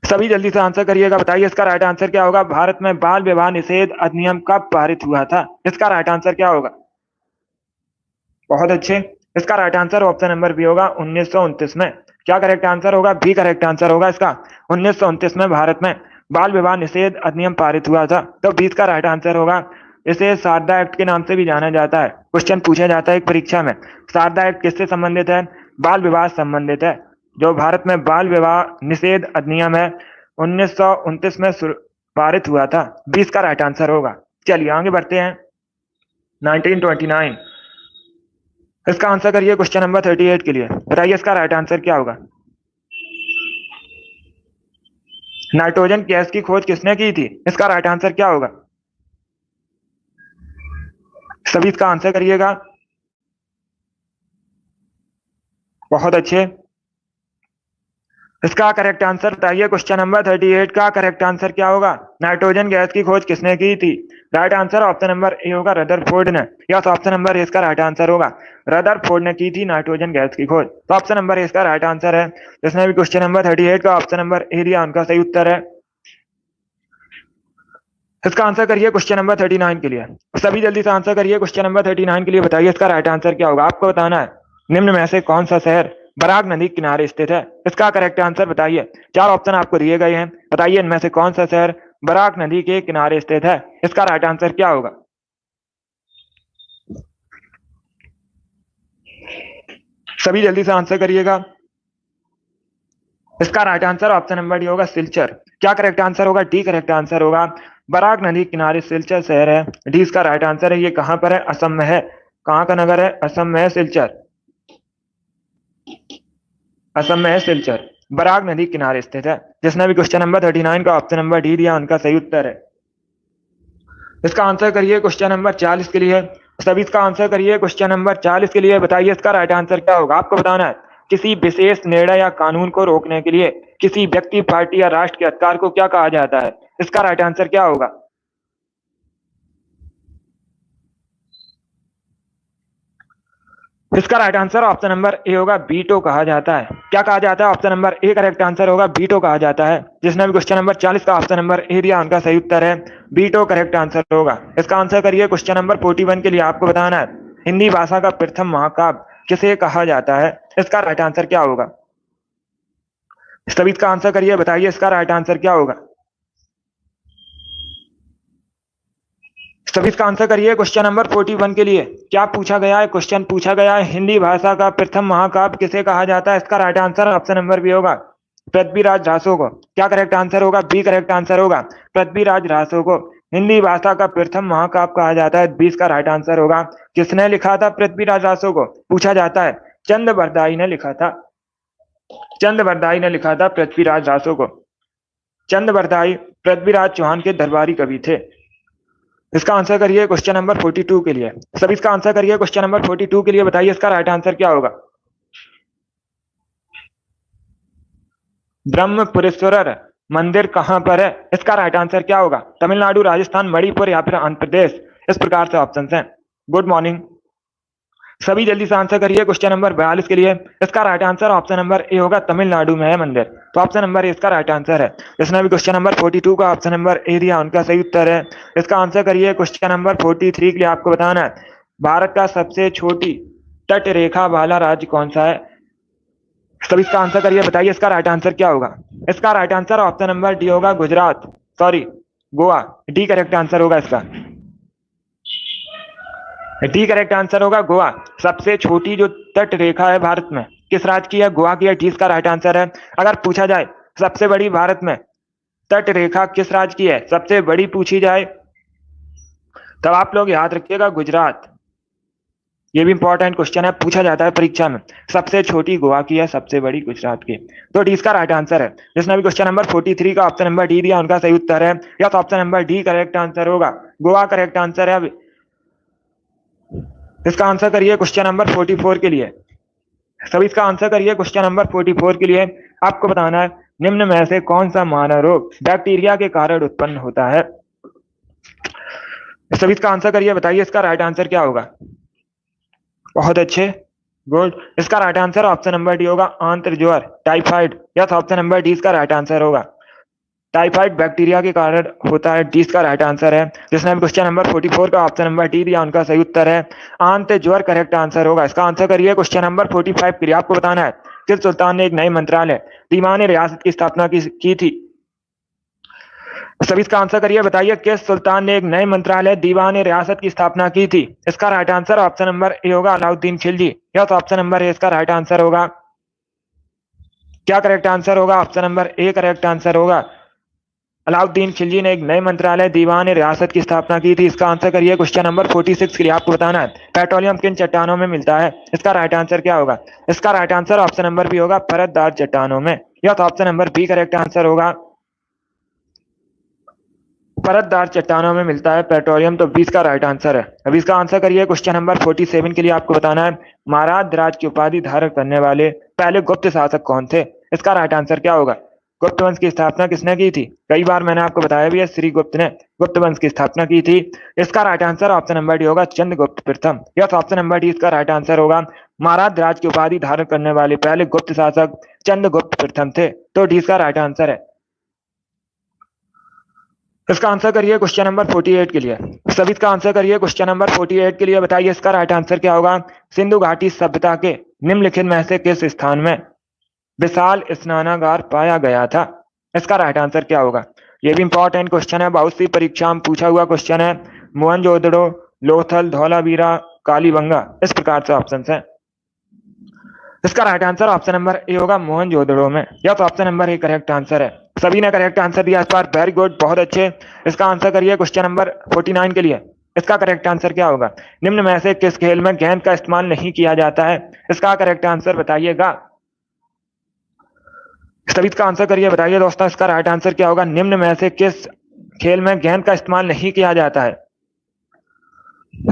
सभी जल्दी से आंसर करिएगा। बताइए इसका राइट आंसर क्या होगा? भारत में बाल विवाह निषेध अधिनियम कब पारित हुआ था? इसका राइट आंसर क्या होगा? बहुत अच्छे, इसका right answer option number B होगा 1929 में। क्या करेक्ट आंसर होगा? बी करेक्ट आंसर होगा इसका। 1929 में भारत में बाल विवाह निषेध अधिनियम पारित हुआ था, तो 20 का राइट आंसर होगा। इसे शारदा एक्ट के नाम से भी जाना जाता है। क्वेश्चन पूछा जाता है एक परीक्षा में, शारदा एक्ट किससे संबंधित है? बाल विवाह संबंधित है। जो भारत में बाल विवाह निषेध अधिनियम है 1929 में पारित हुआ था। 20 का राइट आंसर होगा। चलिए आगे बढ़ते हैं। 1929 इसका आंसर करिए क्वेश्चन नंबर 38 के लिए। बताइए इसका राइट आंसर क्या होगा। नाइट्रोजन गैस की खोज किसने की थी? इसका राइट आंसर क्या होगा? सभी इसका आंसर करिएगा। बहुत अच्छे। इसका करेक्ट आंसर बताइए क्वेश्चन नंबर 38 का करेक्ट आंसर क्या होगा? नाइट्रोजन गैस की खोज किसने की थी? Right answer option number A होगा, रदरफोर्ड ने। यस, ऑप्शन नंबर ए इसका राइट आंसर होगा। रदरफोर्ड ने की थी नाइट्रोजन गैस की खोज। तो ऑप्शन नंबर ए इसका राइट आंसर है। जिसने भी क्वेश्चन नंबर 38 का ऑप्शन नंबर ए दिया उनका सही उत्तर है। इसका आंसर करिए क्वेश्चन नंबर 39 के लिए। सभी जल्दी से आंसर करिए क्वेश्चन नंबर 39 के लिए। बताइए इसका राइट आंसर क्या होगा। आपको बताना है निम्न में से कौन सा शहर बराक नदी किनारे स्थित है। इसका करेक्ट आंसर बताइए। 4 ऑप्शन आपको दिए गए हैं। बताइए इनमें से कौन सा शहर बराक नदी के किनारे स्थित है। इसका राइट आंसर क्या होगा। सभी जल्दी से आंसर करिएगा। इसका right answer option number D होगा, सिलचर। क्या करेक्ट आंसर होगा? डी करेक्ट आंसर होगा। बराक नदी किनारे सिलचर शहर है। डी इसका राइट आंसर है। ये कहां पर है? असम में है। कहां का नगर है? असम में है सिलचर। असम में है सिलचर। बराक नदी किनारे स्थित है। जिसने भी क्वेश्चन नंबर 39 का ऑप्शन नंबर डी दिया उनका सही उत्तर है। इसका आंसर करिए क्वेश्चन नंबर 40 के लिए। सभी इसका आंसर करिए क्वेश्चन नंबर 40 के लिए। बताइए इसका राइट आंसर क्या होगा। आपको बताना है किसी विशेष निर्णय या कानून को रोकने के लिए किसी व्यक्ति, पार्टी या राष्ट्र के अधिकार को क्या कहा जाता है। इसका राइट आंसर क्या होगा। इसका right answer option number A होगा, बीटो कहा जाता है। क्या कहा जाता है? Option number A correct answer होगा, बीटो कहा जाता है। जिसने भी क्वेश्चन नंबर 40 का ऑप्शन नंबर ए दिया उनका सही उत्तर है, बीटो करेक्ट आंसर होगा। इसका आंसर करिए क्वेश्चन नंबर 41 के लिए। आपको बताना है हिंदी भाषा का प्रथम महाकाव्य किसे कहा जाता है। इसका राइट आंसर क्या होगा। सभी इसका आंसर करिए। बताइए इसका राइट आंसर क्या होगा। सभी इसका आंसर करिए क्वेश्चन नंबर 41 के लिए। क्या पूछा गया है? क्वेश्चन पूछा गया है हिंदी भाषा का प्रथम महाकाव्य किसे कहा जाता है। इसका right answer option number B होगा, पृथ्वीराज रासो को। क्या करेक्ट आंसर होगा? बी करेक्ट आंसर होगा, पृथ्वीराज रासो को हिंदी भाषा का प्रथम महाकाव्य कहा जाता है। 20 का राइट आंसर होगा। किसने लिखा था पृथ्वीराज रासो को? पूछा जाता है। चंद बरदाई ने लिखा था। चंद बरदाई ने लिखा था पृथ्वीराज रासो को। चंद बरदाई पृथ्वीराज चौहान के दरबारी कवि थे। इसका आंसर करिए क्वेश्चन नंबर 42 के लिए। सभी इसका आंसर करिए क्वेश्चन नंबर 42 के लिए। बताइए इसका राइट आंसर क्या होगा। ब्रह्मपुरेश्वर मंदिर कहां पर है। इसका राइट आंसर क्या होगा। तमिलनाडु, राजस्थान, मणिपुर या फिर आंध्र प्रदेश। इस प्रकार से ऑप्शन हैं। Good morning. सभी जल्दी से आंसर करिए क्वेश्चन नंबर 42 के लिए। इसका right answer option number A होगा, तमिलनाडु में है मंदिर। तो ऑप्शन नंबर ए इसका राइट आंसर है। जिसने भी क्वेश्चन नंबर 42 का ऑप्शन नंबर ए दिया उनका सही उत्तर है। इसका आंसर करिए क्वेश्चन नंबर 43 के लिए। आपको बताना है भारत का सबसे छोटी तट रेखा वाला राज्य कौन सा है। सभी इसका आंसर करिए। बताइए इसका राइट आंसर क्या होगा। इसका right answer option number D होगा, Gujarat, sorry Goa. D correct answer होगा इसका। डी करेक्ट आंसर होगा, गोवा। सबसे छोटी जो तट रेखा है भारत में किस राज्य की है? गोवा की है। डी इसका राइट आंसर है। अगर पूछा जाए सबसे बड़ी भारत में तट रेखा किस राज्य की है, सबसे बड़ी पूछी जाए, तब आप लोग याद रखिएगा गुजरात। ये भी इंपॉर्टेंट क्वेश्चन है, पूछा जाता है परीक्षा में। सबसे छोटी गोवा की है, सबसे बड़ी गुजरात की। तो डी इसका राइट आंसर है। जिसने भी क्वेश्चन नंबर 43 का ऑप्शन नंबर डी दिया उनका सही उत्तर है। या तो option number D correct answer होगा, गोवा करेक्ट आंसर है। इसका आंसर करिए क्वेश्चन नंबर 44 के लिए। सभी इसका आंसर करिए क्वेश्चन नंबर 44 के लिए। आपको बताना है निम्न में से कौन सा मानव रोग बैक्टीरिया के कारण उत्पन्न होता है। सभी इसका आंसर करिए। बताइए इसका राइट आंसर क्या होगा। बहुत अच्छे, गुड। इसका right answer option number D होगा, आंत्र ज्वर, typhoid. Yes, option number D इसका राइट आंसर होगा। टाइफाइड बैक्टीरिया के कारण होता है। डी इसका राइट आंसर है। जिसने भी क्वेश्चन नंबर 44 का ऑप्शन नंबर डी दिया उनका सही उत्तर है, आंत्र ज्वर करेक्ट आंसर होगा। इसका आंसर करिए क्वेश्चन नंबर 45 के लिए। आपको बताना है किस सुल्तान ने एक नए मंत्रालय दीवान रियासत की स्थापना की थी। सभी इसका आंसर करिए। बताइए किस सुल्तान ने एक नए मंत्रालय दीवान रियासत की स्थापना की थी। इसका right answer option number A होगा, अलाउद्दीन खिलजी। या तो ऑप्शन नंबर ए इसका राइट आंसर होगा। क्या करेक्ट आंसर होगा। Option number A correct answer होगा, अलाउद्दीन खिलजी ने एक नए मंत्रालय दीवान रियासत की स्थापना की थी? इसका आंसर करिए क्वेश्चन नंबर 46 के लिए आपको बताना है। पेट्रोलियम किन चट्टानों में मिलता है? इसका राइट आंसर क्या होगा? इसका right answer option number B होगा, परतदार चट्टानों में। या तो option number B correct answer होगा, परतदार चट्टानों में मिलता है पेट्रोलियम, तो 20 का राइट आंसर है। अब इसका आंसर करिए क्वेश्चन नंबर 47 के लिए आपको बताना है। महाराज राज की उपाधि धारण करने वाले पहले गुप्त शासक कौन थे? इसका राइट आंसर क्या होगा? गुप्त वंश की स्थापना किसने की थी? कई बार मैंने आपको बताया भी है, श्री गुप्त ने गुप्त वंश की स्थापना की थी। इसका right answer option number D होगा, चंद्रगुप्त प्रथम। यस, ऑप्शन नंबर डी इसका राइट आंसर होगा। महाराज राज की उपाधि धारण करने वाले पहले गुप्त शासक चंद्रगुप्त प्रथम थे, तो डी इसका राइट आंसर है। इसका आंसर करिए क्वेश्चन नंबर 48 के लिए। सभी इसका आंसर करिए क्वेश्चन नंबर 48 के लिए। बताइए इसका राइट आंसर क्या होगा? सिंधु घाटी सभ्यता के निम्नलिखित में से किस स्थान में विशाल स्नानागार पाया गया था? इसका राइट आंसर क्या होगा? यह भी इंपॉर्टेंट क्वेश्चन है, बहुत सी परीक्षा में पूछा हुआ क्वेश्चन है। मोहनजोदड़ो, लोथल, धौलावीरा, कालीबंगा, इस प्रकार से ऑप्शन है। इसका right answer option number A होगा, मोहनजोदड़ो में। या तो option number A correct answer है। सभी ने करेक्ट आंसर दिया इस बार, वेरी गुड, बहुत अच्छे। इसका आंसर करिए क्वेश्चन नंबर 49 के लिए। इसका करेक्ट आंसर क्या होगा? निम्न में से किस खेल में गेंद का इस्तेमाल नहीं किया जाता है? इसका करेक्ट आंसर बताइएगा। सभी इसका आंसर करिए, बताइए दोस्तों इसका राइट आंसर क्या होगा? निम्न में से किस खेल में गेंद का इस्तेमाल नहीं किया जाता है?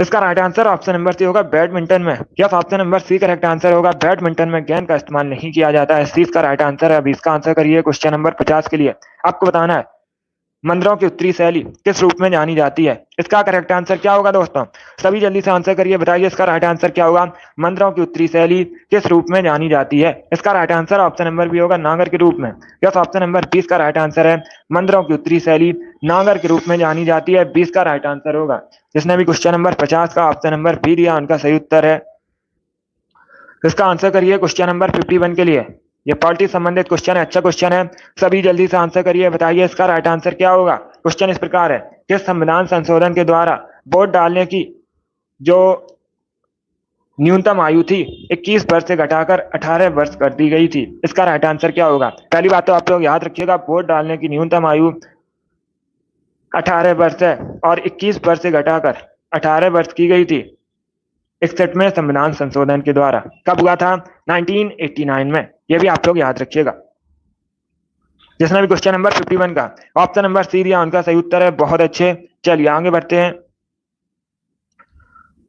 इसका right answer option number C होगा, बैडमिंटन में। Yes, option number C correct answer होगा, बैडमिंटन में गेंद का इस्तेमाल नहीं किया जाता है। सी इसका राइट आंसर है। अभी इसका आंसर करिए क्वेश्चन नंबर 50 के लिए। आपको बताना है मंदिरों की उत्तरी शैली किस रूप में जानी जाती है? इसका करेक्ट आंसर क्या होगा दोस्तों? सभी जल्दी से आंसर करिए, बताइए इसका राइट आंसर क्या होगा? मंदिरों की उत्तरी शैली किस रूप में जानी जाती है? इसका right answer option number B होगा, नागर के रूप में। यस, ऑप्शन नंबर 20 का राइट आंसर है। मंदिरों की उत्तरी शैली नागर के रूप में जानी जाती है, 20 का राइट आंसर होगा। जिसने भी क्वेश्चन नंबर 50 का ऑप्शन नंबर बी दिया, उनका सही उत्तर है। इसका आंसर करिए क्वेश्चन नंबर 51 के लिए। ये पॉलिटिक्स संबंधित क्वेश्चन है, अच्छा क्वेश्चन है। सभी जल्दी से आंसर करिए, बताइए इसका राइट आंसर क्या होगा? क्वेश्चन इस प्रकार है, किस संविधान संशोधन के द्वारा वोट डालने की जो न्यूनतम आयु थी 21 वर्ष से घटाकर 18 वर्ष कर दी गई थी? इसका राइट आंसर क्या होगा? पहली बात तो आप लोग याद रखिएगा, वोट डालने की न्यूनतम आयु 18 वर्ष है और 21 वर्ष से घटाकर 18 वर्ष की गई थी 61वें संविधान संशोधन के द्वारा। कब हुआ था? 1989 में। यह भी आप लोग याद रखिएगा। जिसने भी क्वेश्चन नंबर 51 का ऑप्शन नंबर सी दिया, उनका सही उत्तर है, बहुत अच्छे। चलिए आगे बढ़ते हैं।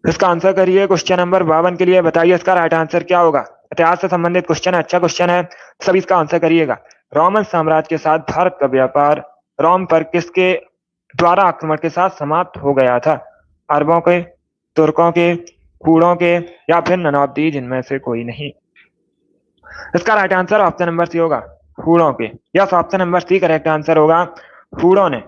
इसका आंसर करिए क्वेश्चन नंबर 52 के लिए। बताइए इसका राइट आंसर क्या होगा? इतिहास से संबंधित क्वेश्चन है, अच्छा क्वेश्चन है, सभी इसका आंसर करिएगा। रोमन साम्राज्य के साथ भारत का व्यापार रोम पर किसके द्वारा आक्रमण के साथ समाप्त हो गया था? अरबों के, तुर्कों के, हूणों के, या फिर नवाबदी, जिनमें से कोई नहीं? इसका right answer option number C होगा, हूणों के। Yes, option number C correct answer होगा। हूणों ने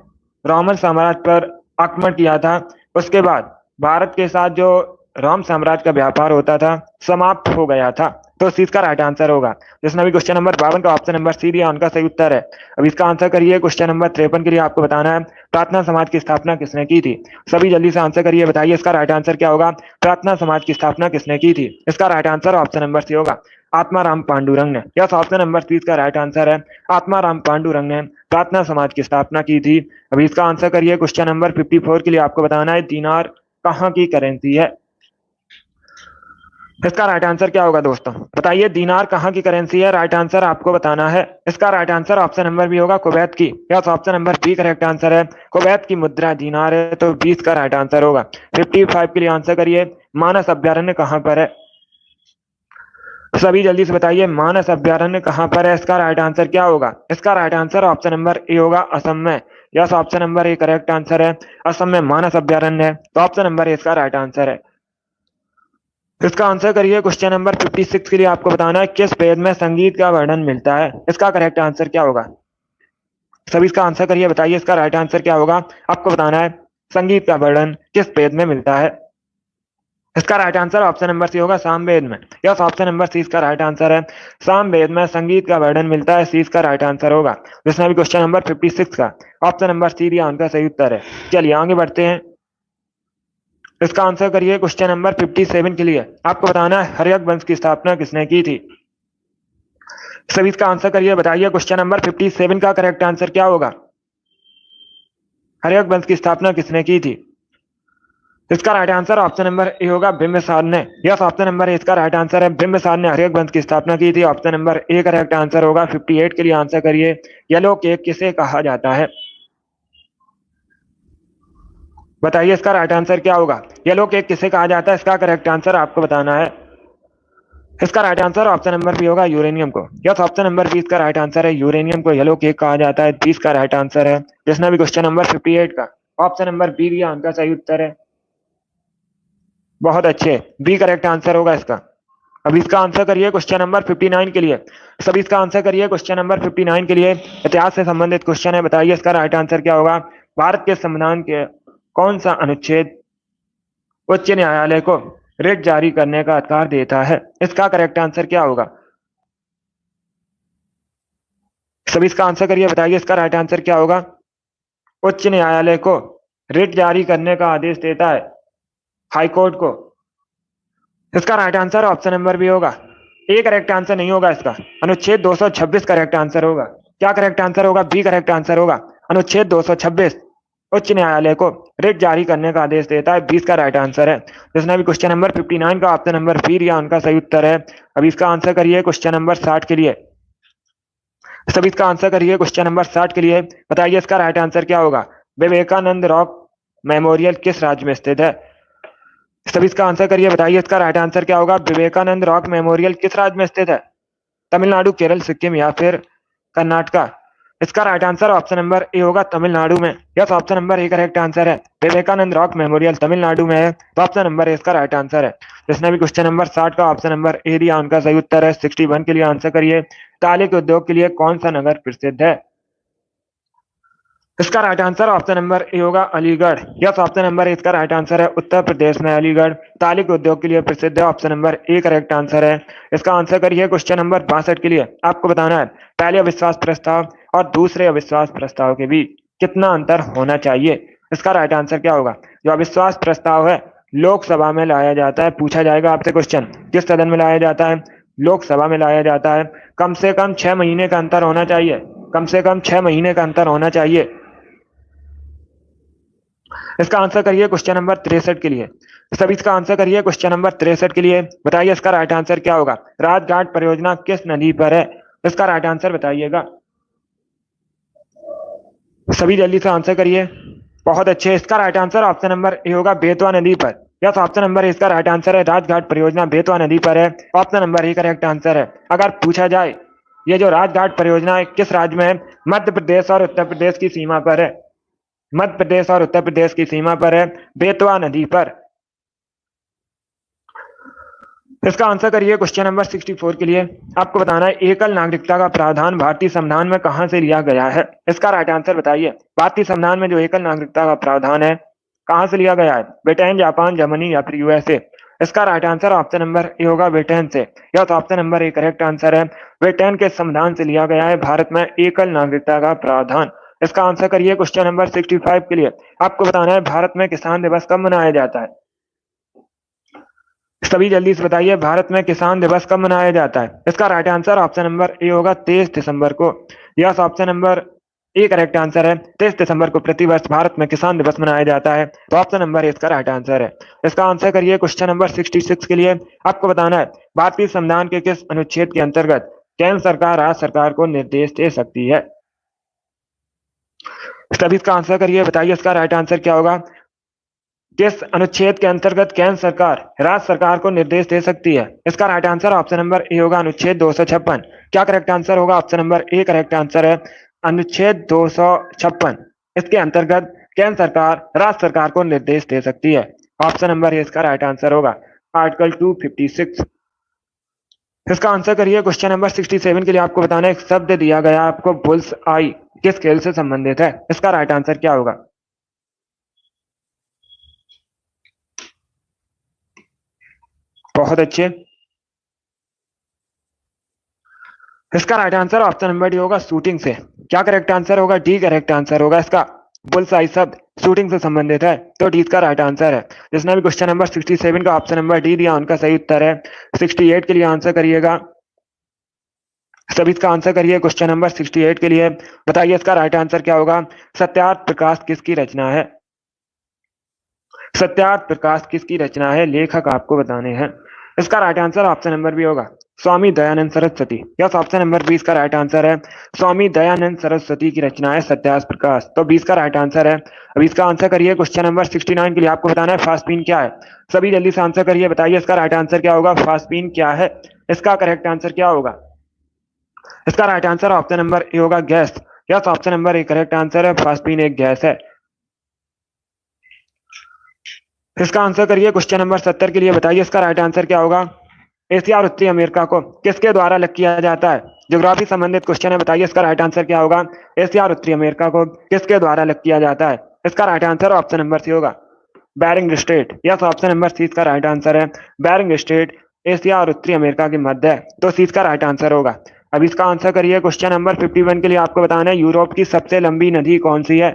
रोमन साम्राज्य पर आक्रमण किया था, उसके बाद भारत के साथ जो रोम साम्राज्य का व्यापार होता था समाप्त हो गया था, तो सी इसका राइट आंसर होगा। जिसने भी क्वेश्चन नंबर 52 का ऑप्शन नंबर सी दिया, उनका सही उत्तर है। अब इसका आंसर करिए क्वेश्चन नंबर 53 के लिए। आपको बताना है प्रार्थना समाज की स्थापना किसने की थी? सभी जल्दी से आंसर करिए, बताइए इसका राइट आंसर क्या होगा? प्रार्थना समाज की स्थापना किसने की थी? इसका right answer option number C होगा, आत्माराम पांडुरंग ने। यस, ऑप्शन नंबर 30 का राइट आंसर है, आत्माराम पांडुरंग ने प्रार्थना समाज की स्थापना की थी। अभी इसका आंसर करिए क्वेश्चन नंबर 54 के लिए। आपको बताना है दीनार कहाँ की करेंसी है? इसका राइट आंसर क्या होगा दोस्तों? बताइए दीनार कहाँ की करेंसी है? राइट आंसर आपको बताना है। इसका right answer option number B होगा, कुवैत की। Yes, option number B correct answer है, कुवैत की मुद्रा दीनार है, तो 20 का राइट आंसर होगा। 55 के लिए आंसर करिए, मानस अभ्यारण्य कहाँ पर है? सभी जल्दी से बताइए मानस अभ्यारण्य कहाँ पर है? इसका राइट आंसर क्या होगा? इसका right answer option number A होगा, असम में। Yes, option number A correct answer है, असम में मानस अभ्यारण्य है, तो ऑप्शन नंबर ए इसका राइट आंसर है। इसका आंसर करिए क्वेश्चन नंबर 56 के लिए। आपको बताना है किस वेद में संगीत का वर्णन मिलता है? इसका करेक्ट आंसर क्या होगा? सभी इसका आंसर करिए, बताइए इसका राइट आंसर क्या होगा? आपको बताना है संगीत का वर्णन किस वेद में मिलता है? इसका right answer option number C होगा, सामवेद में। यस, ऑप्शन नंबर सी इसका राइट आंसर है, सामवेद में संगीत का वर्णन मिलता है, सी इसका राइट आंसर होगा। जिसने भी क्वेश्चन नंबर 56 का ऑप्शन नंबर सी दिया, उनका सही उत्तर है। चलिए आगे बढ़ते हैं। इसका आंसर करिए क्वेश्चन नंबर 57 के लिए। आपको बताना है हर्यक वंश की स्थापना किसने की थी? सभी इसका आंसर करिए, बताइए क्वेश्चन नंबर 57 का करेक्ट आंसर क्या होगा? हर्यक वंश की स्थापना किसने की थी? इसका right answer option number A होगा बिंबिसार ने। यस, ऑप्शन नंबर ए इसका राइट आंसर है। बिंबिसार ने हर्यक वंश की स्थापना की थी। Option number A correct answer होगा। 58 के लिए आंसर करिए। येलो केक किसे कहा जाता है? बताइए इसका राइट आंसर क्या होगा? येलो केक किसे कहा जाता है? इसका करेक्ट आंसर आपको बताना है। इसका right answer option number B होगा, यूरेनियम को। यस, ऑप्शन नंबर बी इसका राइट आंसर है। यूरेनियम को येलो केक कहा जाता है। 20 का राइट आंसर है। जिसने भी क्वेश्चन नंबर 58 का ऑप्शन नंबर बी दिया उनका सही उत्तर है। बहुत अच्छे, बी करेक्ट आंसर होगा इसका। अब इसका आंसर करिए क्वेश्चन नंबर 59 के लिए। सभी इसका आंसर करिए क्वेश्चन नंबर 59 के लिए। इतिहास से संबंधित क्वेश्चन है। बताइए इसका राइट आंसर क्या होगा? भारत के संविधान के कौन सा अनुच्छेद उच्च न्यायालय को रिट जारी करने का अधिकार देता है? इसका करेक्ट आंसर क्या होगा? सभी इसका आंसर करिए। बताइए इसका राइट आंसर क्या होगा? उच्च न्यायालय को रिट जारी करने का आदेश देता है हाईकोर्ट को। इसका right answer option number B होगा। ए करेक्ट आंसर नहीं होगा इसका। अनुच्छेद 226 करेक्ट आंसर होगा। क्या करेक्ट आंसर होगा? बी करेक्ट आंसर होगा। अनुच्छेद 226 उच्च न्यायालय को रिट जारी करने का आदेश देता है। 20 का राइट आंसर है। जिसने भी क्वेश्चन नंबर 59 का ऑप्शन नंबर बी दिया उनका सही उत्तर है। अब इसका आंसर करिए क्वेश्चन नंबर 60 के लिए। सभी इसका आंसर करिए क्वेश्चन नंबर 60 के लिए। बताइए इसका राइट आंसर क्या होगा? विवेकानंद रॉक मेमोरियल किस राज्य में स्थित है? सभी इसका आंसर करिए। बताइए इसका राइट आंसर क्या होगा? विवेकानंद रॉक मेमोरियल किस राज्य में स्थित है? तमिलनाडु, केरल, सिक्किम या फिर कर्नाटका? इसका right answer option number A होगा, तमिलनाडु में। Yes, option number A correct answer है। विवेकानंद रॉक मेमोरियल तमिलनाडु में है। तो ऑप्शन नंबर ए इसका राइट आंसर है। जिसने भी क्वेश्चन नंबर 60 का ऑप्शन नंबर ए दिया उनका सही उत्तर है। 61 के लिए आंसर करिए। ताले के उद्योग के लिए कौन सा नगर प्रसिद्ध है? इसका right answer option number A होगा, Aligarh. Yes, option number A इसका राइट आंसर है। उत्तर प्रदेश में अलीगढ़ ताले के उद्योग के लिए प्रसिद्ध है। Option number A correct answer है। इसका आंसर करिए क्वेश्चन नंबर 62 के लिए। आपको बताना है पहले अविश्वास प्रस्ताव और दूसरे अविश्वास प्रस्ताव के बीच कितना अंतर होना चाहिए। इसका राइट आंसर क्या होगा? जो अविश्वास प्रस्ताव है लोकसभा में लाया जाता है। पूछा जाएगा आपसे क्वेश्चन, किस सदन में लाया जाता है? लोकसभा में लाया जाता है। कम से कम 6 महीने का अंतर होना चाहिए। कम से कम 6 महीने का अंतर होना चाहिए। इसका आंसर करिए क्वेश्चन नंबर 63 के लिए। सभी इसका आंसर करिए क्वेश्चन नंबर 63 के लिए। बताइए इसका राइट आंसर क्या होगा? राजघाट परियोजना किस नदी पर है? इसका राइट आंसर बताइएगा। सभी जल्दी से आंसर करिए। बहुत अच्छे, इसका right answer option number A होगा, बेतवा नदी पर। यस, ऑप्शन नंबर ए इसका राइट आंसर है। राजघाट परियोजना बेतवा नदी पर है। Option number A correct answer है। अगर पूछा जाए ये जो राजघाट परियोजना है किस राज्य में है? मध्य प्रदेश और उत्तर प्रदेश की सीमा पर है। मध्य प्रदेश और उत्तर प्रदेश की सीमा पर है, बेतवा नदी पर। इसका आंसर करिए क्वेश्चन नंबर 64 के लिए। आपको बताना है एकल नागरिकता का प्रावधान भारतीय संविधान में कहां से लिया गया है? इसका राइट आंसर बताइए। भारतीय संविधान में जो एकल नागरिकता का प्रावधान है कहां से लिया गया है? ब्रिटेन, जापान, जर्मनी या फिर यूएसए? इसका right answer option number A होगा, ब्रिटेन से। यह तो option number A correct answer है। ब्रिटेन के संविधान से लिया गया है भारत में एकल नागरिकता का प्रावधान। इसका आंसर करिए क्वेश्चन नंबर 65 के लिए। आपको बताना है भारत में किसान दिवस कब मनाया जाता है? सभी जल्दी से बताइए भारत में किसान दिवस कब मनाया जाता है? इसका right answer option number A होगा, 23 दिसंबर को। Yes, option number A correct answer है। 23 दिसंबर को प्रतिवर्ष भारत में किसान दिवस मनाया जाता है। तो ऑप्शन नंबर ए इसका राइट आंसर है। इसका आंसर करिए क्वेश्चन नंबर 66 के लिए। आपको बताना है भारतीय संविधान के किस अनुच्छेद के अंतर्गत केंद्र सरकार राज्य सरकार को निर्देश दे सकती है? सभी इसका आंसर करिए। बताइए इसका राइट आंसर क्या होगा? किस अनुच्छेद के अंतर्गत केंद्र सरकार राज्य सरकार को निर्देश दे सकती है? इसका right answer option number A होगा, अनुच्छेद 256। क्या करेक्ट आंसर होगा? Option number A correct answer है। अनुच्छेद 256 इसके अंतर्गत केंद्र सरकार राज्य सरकार को निर्देश दे सकती है। ऑप्शन नंबर ए इसका राइट आंसर होगा, आर्टिकल 256। इसका आंसर करिए क्वेश्चन नंबर 67 के लिए। आपको बताना है एक शब्द दिया गया आपको, बुल्स आई किस खेल से संबंधित है? इसका राइट आंसर क्या होगा? बहुत अच्छे, इसका right answer option number D होगा, शूटिंग से। क्या करेक्ट आंसर होगा? डी करेक्ट आंसर होगा इसका। बुल्स आई शब्द शूटिंग से संबंधित है, तो डी का राइट आंसर है। जिसने भी क्वेश्चन नंबर 67 का ऑप्शन नंबर डी दिया उनका सही उत्तर है। 68 के लिए आंसर करिएगा। सभी इसका आंसर करिए। क्वेश्चन नंबर 68 के लिए बताइए इसका राइट आंसर क्या होगा। सत्यार्थ प्रकाश किसकी रचना है? सत्यार्थ प्रकाश किसकी रचना है? लेखक आपको बताने हैं। इसका right answer option number B होगा Swami Dayanand Saraswati. Yes, option number 20 का राइट आंसर है स्वामी दयानंद सरस्वती की रचना है सत्यार्थ प्रकाश। तो 20 का राइट आंसर है। अब इसका आंसर करिए। क्वेश्चन नंबर 69 के लिए आपको बताना है फास्पिन क्या है। सभी जल्दी से आंसर करिए। बताइए इसका राइट आंसर क्या होगा। फास्पिन क्या है? इसका करेक्ट आंसर क्या होगा? इसका right answer option number A होगा gas. Yes, option number A correct answer है। फास्पिन एक गैस है। इसका आंसर करिए। क्वेश्चन नंबर 70 के लिए बताइए इसका राइट आंसर क्या होगा। एशिया और उत्तरी अमेरिका को किसके द्वारा अलग किया जाता है? ज्योग्राफी संबंधित क्वेश्चन है। बताइए इसका राइट आंसर क्या होगा। एशिया और उत्तरी अमेरिका को किसके द्वारा अलग किया जाता है? इसका right answer option number C होगा Bering Strait. Yes, option number C इसका राइट आंसर है। बैरिंग स्ट्रेट एशिया और उत्तरी अमेरिका के मध्य है, तो सी इसका राइट आंसर होगा। अब इसका आंसर करिए। क्वेश्चन नंबर 51 के लिए आपको बताना है यूरोप की सबसे लंबी नदी कौन सी है?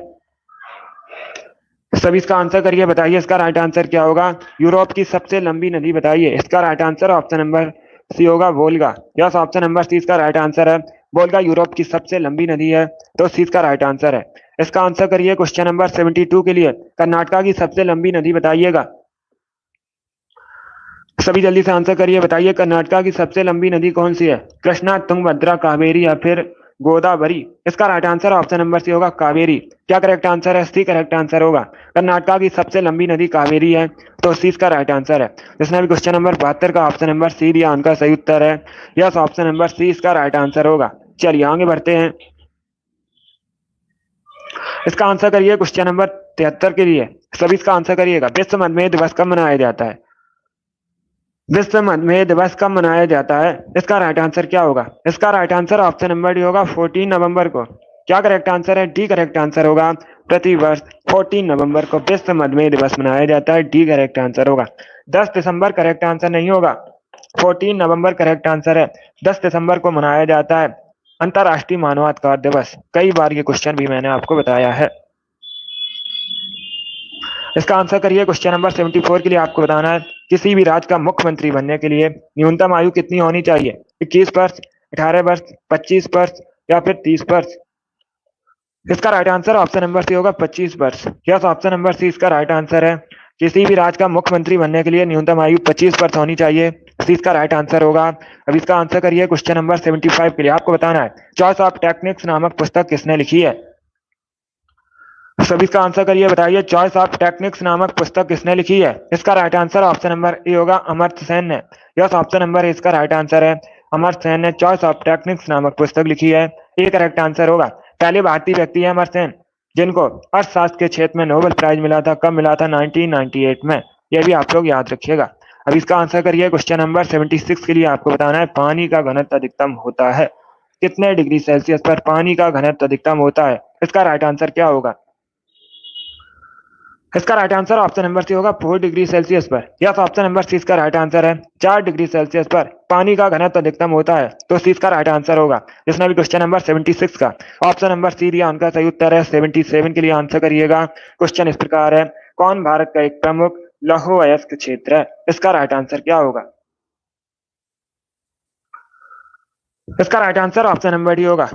सभी इसका आंसर करिए। बताइए इसका राइट आंसर क्या होगा। यूरोप की सबसे लंबी नदी बताइए। इसका right answer option number C होगा Volga. Yes, option number C इसका राइट आंसर है। वोल्गा यूरोप की सबसे लंबी नदी है, तो सी इसका राइट आंसर है। इसका आंसर करिए। क्वेश्चन नंबर 72 के लिए कर्नाटका की सबसे लंबी नदी बताइएगा। सभी जल्दी से आंसर करिए। बताइए कर्नाटका की सबसे लंबी नदी कौन सी है? कृष्णा, तुंगभद्रा, कावेरी या फिर गोदावरी? इसका right answer option number C होगा कावेरी। क्या करेक्ट आंसर है? सी करेक्ट आंसर होगा। कर्नाटका की सबसे लंबी नदी कावेरी है, तो सी इसका राइट आंसर है। जिसने भी क्वेश्चन नंबर 72 का ऑप्शन नंबर सी दिया उनका सही उत्तर है। यस, ऑप्शन नंबर सी इसका राइट आंसर होगा। चलिए आगे बढ़ते हैं। इसका आंसर करिए। क्वेश्चन नंबर 73 के लिए सभी इसका आंसर करिएगा। विश्व मधुमेह दिवस कब मनाया जाता है? विश्व मधुमेह दिवस कब मनाया जाता है? इसका राइट आंसर क्या होगा। इसका right answer option number D होगा 14 नवंबर को। क्या करेक्ट आंसर है? डी करेक्ट आंसर होगा। प्रतिवर्ष 14 नवंबर को विश्व मधुमेह दिवस मनाया जाता है। डी करेक्ट आंसर होगा। 10 दिसंबर करेक्ट आंसर नहीं होगा। 14 नवंबर करेक्ट आंसर है। 10 दिसंबर को मनाया जाता है अंतर्राष्ट्रीय मानवाधिकार दिवस। कई बार ये क्वेश्चन भी मैंने आपको बताया है। इसका आंसर करिए। क्वेश्चन नंबर 74 के लिए आपको बताना है किसी भी राज्य का मुख्यमंत्री बनने के लिए न्यूनतम आयु कितनी होनी चाहिए? 21 वर्ष, 18 वर्ष, 25 वर्ष या फिर 30 वर्ष? इसका right answer option number C होगा 25 वर्ष। यस, ऑप्शन नंबर सी इसका राइट आंसर है। किसी भी राज्य का मुख्यमंत्री बनने के लिए न्यूनतम आयु 25 वर्ष होनी चाहिए। सी इसका राइट आंसर होगा। अब इसका आंसर करिए। क्वेश्चन नंबर 75 के लिए आपको बताना है चॉइस ऑफ टेक्निक्स नामक पुस्तक किसने लिखी है? सभी इसका आंसर करिए। बताइए चॉइस ऑफ टेक्निक्स नामक पुस्तक किसने लिखी है? इसका right answer option number A होगा अमर्त्य सेन ने। यस, ऑप्शन नंबर ए इसका राइट आंसर है। अमर्त्य सेन ने चॉइस ऑफ टेक्निक्स नामक पुस्तक लिखी है। ये करेक्ट आंसर होगा। पहले भारतीय व्यक्ति है अमर्त्य सेन जिनको अर्थशास्त्र के क्षेत्र में नोबेल प्राइज मिला था। कब मिला था? 1998 में। यह भी आप लोग याद रखिएगा। अब इसका आंसर करिए। क्वेश्चन नंबर 76 के लिए आपको बताना है पानी का घनत्व अधिकतम होता है कितने डिग्री सेल्सियस पर? पानी का घनत्व अधिकतम होता है। इसका राइट आंसर क्या होगा। इसका right answer option number C होगा 4 डिग्री सेल्सियस पर। यस, ऑप्शन नंबर सी इसका राइट आंसर है। 4 डिग्री सेल्सियस पर पानी का घनत्व अधिकतम होता है, तो सी इसका राइट आंसर होगा। जिसने भी क्वेश्चन नंबर 76 का ऑप्शन नंबर सी दिया उनका सही उत्तर है। 77 के लिए आंसर करिएगा। क्वेश्चन इस प्रकार है कौन भारत का एक प्रमुख लौह अयस्क क्षेत्र है? इसका राइट आंसर क्या होगा। इसका right answer option number D होगा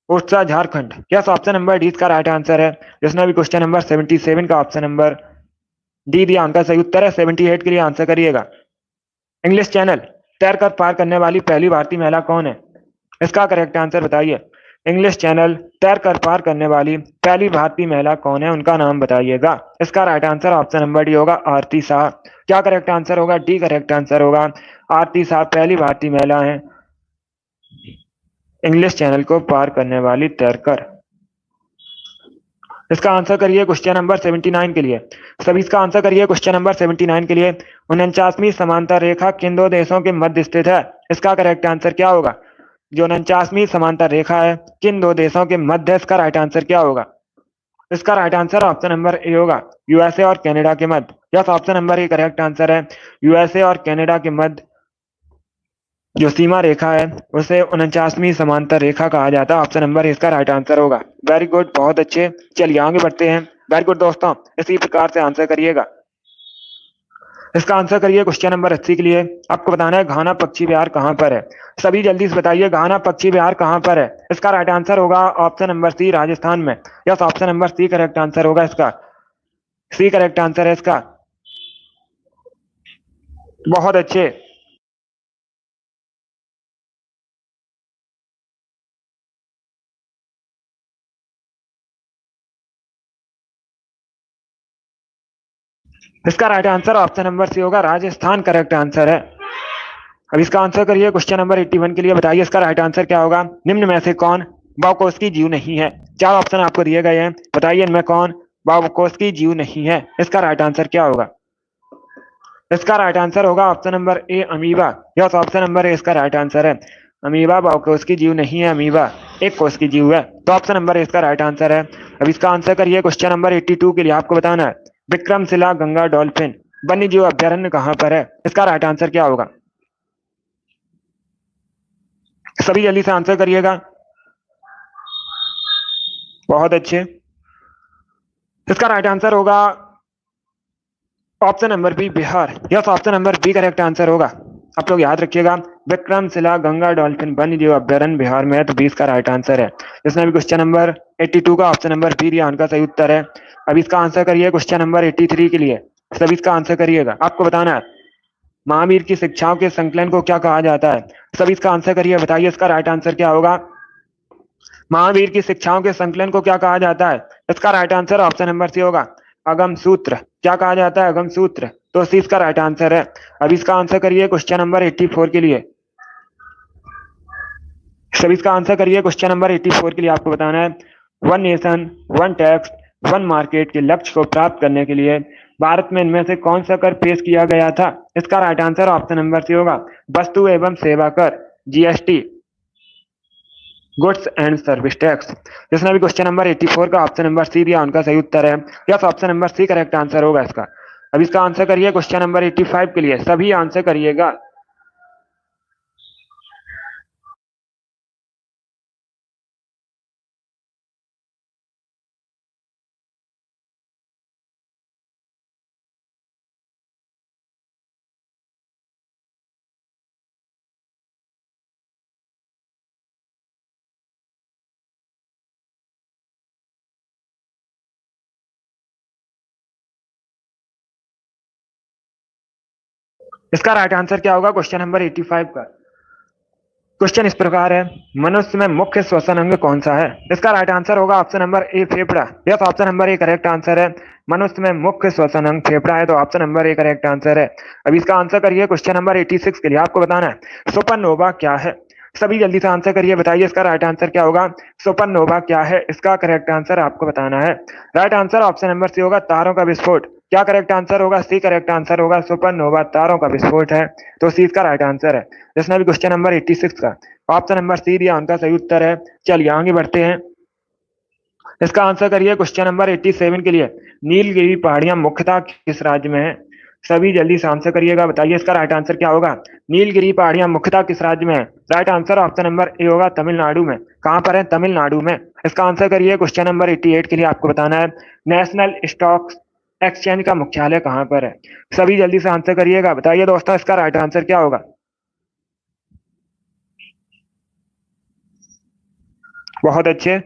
Orchha, Jharkhand. Yes, option number D इसका राइट आंसर है। जिसने भी क्वेश्चन नंबर 77 का ऑप्शन नंबर डी दिया उनका सही उत्तर है। 78 के लिए आंसर करिएगा। इंग्लिश चैनल तैरकर पार करने वाली पहली भारतीय महिला कौन है? इसका करेक्ट आंसर बताइए। इंग्लिश चैनल तैरकर पार करने वाली पहली भारतीय महिला कौन है, उनका नाम बताइएगा। इसका right answer option number D होगा आरती शाह। क्या करेक्ट आंसर होगा? डी करेक्ट आंसर होगा। आरती शाह पहली भारतीय महिला है इंग्लिश चैनल को पार करने वाली तैरकर। इसका आंसर करिए क्वेश्चन नंबर 79 के लिए। सभी इसका आंसर करिए क्वेश्चन नंबर 79 के लिए। 49वीं समांतर रेखा किन दो देशों के मध्य स्थित है? इसका करेक्ट आंसर क्या होगा। जो 49वीं समांतर रेखा है किन दो देशों के मध्य, इसका राइट आंसर क्या होगा। इसका right answer option number A होगा यूएसए और कनाडा के मध्य। Yes, option number A correct answer है। यूएसए और कनाडा के मध्य जो सीमा रेखा है उसे 49वीं समांतर रेखा कहा जाता है। ऑप्शन नंबर इसका राइट आंसर होगा। वेरी गुड, बहुत अच्छे। चलिए आगे बढ़ते हैं। वेरी गुड दोस्तों, इसी प्रकार से आंसर करिएगा। इसका आंसर करिए क्वेश्चन नंबर 80 के लिए। आपको बताना है घाना पक्षी विहार कहाँ पर है। सभी जल्दी से बताइए घाना पक्षी विहार कहाँ पर है। इसका राइट आंसर होगा ऑप्शन नंबर सी, राजस्थान में। Yes, option number C correct answer होगा इसका। सी करेक्ट आंसर है इसका। बहुत अच्छे। इसका right answer option number C होगा, राजस्थान करेक्ट आंसर है। अब इसका आंसर करिए क्वेश्चन नंबर 81 के लिए। बताइए इसका राइट आंसर क्या होगा। निम्न में से कौन बाउकोस्की जीव नहीं है। चार ऑप्शन आपको दिए गए हैं, बताइए इनमें कौन बाउकोस्की जीव नहीं है। इसका राइट आंसर क्या होगा। इसका राइट आंसर होगा option number A, amoeba. Yes, option number A इसका राइट आंसर है। अमीबा बाउकोस्की जीव नहीं है, अमीबा एक कोश की जीव है। तो ऑप्शन नंबर ए इसका राइट आंसर है। अब इसका आंसर करिए क्वेश्चन नंबर 82 के लिए। आपको बताना है विक्रमशिला गंगा डॉल्फिन वन्य जीव अभ्यारण्य कहाँ पर है। इसका राइट आंसर क्या होगा। सभी जल्दी से आंसर करिएगा। बहुत अच्छे। इसका राइट आंसर होगा option number B, Bihar. Yes, option number B correct answer होगा। आप लोग याद रखिएगा विक्रमशिला गंगा डॉल्फिन वन्य जीव अभ्यारण्य बिहार में है, तो 20 का राइट आंसर है। जिसने भी क्वेश्चन नंबर 82 का ऑप्शन नंबर बी दिया उनका सही उत्तर है। अब इसका आंसर करिए क्वेश्चन नंबर 83 के लिए। सभी इसका आंसर करिएगा। आपको बताना है महावीर की शिक्षाओं के संकलन को क्या कहा जाता है। सभी इसका आंसर करिए, बताइए इसका राइट आंसर क्या होगा। महावीर की शिक्षाओं के संकलन को क्या कहा जाता है। इसका right answer option number C होगा, अगम सूत्र। क्या कहा जाता है, अगम सूत्र। तो सी इसका राइट आंसर है। अब इसका आंसर करिए क्वेश्चन नंबर 84 के लिए। सभी इसका आंसर करिए क्वेश्चन नंबर 84 के लिए। आपको बताना है one nation one tax one market के लक्ष्य को प्राप्त करने के लिए भारत में इनमें से कौन सा कर पेश किया गया था। इसका right answer option number C होगा, वस्तु एवं सेवा कर, GST, goods and service tax. जिसने भी क्वेश्चन नंबर 84 का ऑप्शन नंबर सी दिया उनका सही उत्तर है। Yes, option number C correct answer होगा इसका। अब इसका आंसर करिए क्वेश्चन नंबर 85 के लिए। सभी आंसर करिएगा। इसका राइट आंसर क्या होगा क्वेश्चन नंबर 85 का। क्वेश्चन इस प्रकार है, मनुष्य में मुख्य श्वसन अंग कौन सा है। इसका राइट आंसर होगा ऑप्शन नंबर ए, फेफड़ा। Yes, option number A correct answer है। मनुष्य में मुख्य श्वसन अंग फेफड़ा है, तो option number A correct answer है। अब इसका आंसर करिए क्वेश्चन नंबर 86 के लिए। आपको बताना है सुपरनोवा क्या है। सभी जल्दी से आंसर करिए, बताइए इसका राइट आंसर क्या होगा। सुपरनोवा क्या है, इसका करेक्ट आंसर आपको बताना है। Right answer option number C होगा, तारों का विस्फोट। क्या करेक्ट आंसर होगा, सी करेक्ट आंसर होगा। सुपरनोवा तारों का विस्फोट है, तो सी इसका राइट आंसर है। जिसने भी क्वेश्चन नंबर 86 का ऑप्शन नंबर सी दिया उनका सही उत्तर है। चलिए आगे बढ़ते हैं। इसका आंसर करिए क्वेश्चन नंबर 87 के लिए। नीलगिरी पहाड़ियां मुख्यतः किस राज्य में है। सभी जल्दी से आंसर करिएगा, बताइए इसका राइट आंसर क्या होगा। नीलगिरी पहाड़ियां मुख्यतः किस राज्य में है। Right answer option number A होगा, तमिलनाडु में। कहां पर है, तमिलनाडु में। इसका आंसर करिए क्वेश्चन नंबर 88 के लिए। आपको बताना है नेशनल स्टॉक एक्सचेंज का मुख्यालय कहां पर है। सभी जल्दी से आंसर करिएगा, बताइए दोस्तों इसका राइट आंसर क्या होगा। बहुत अच्छे।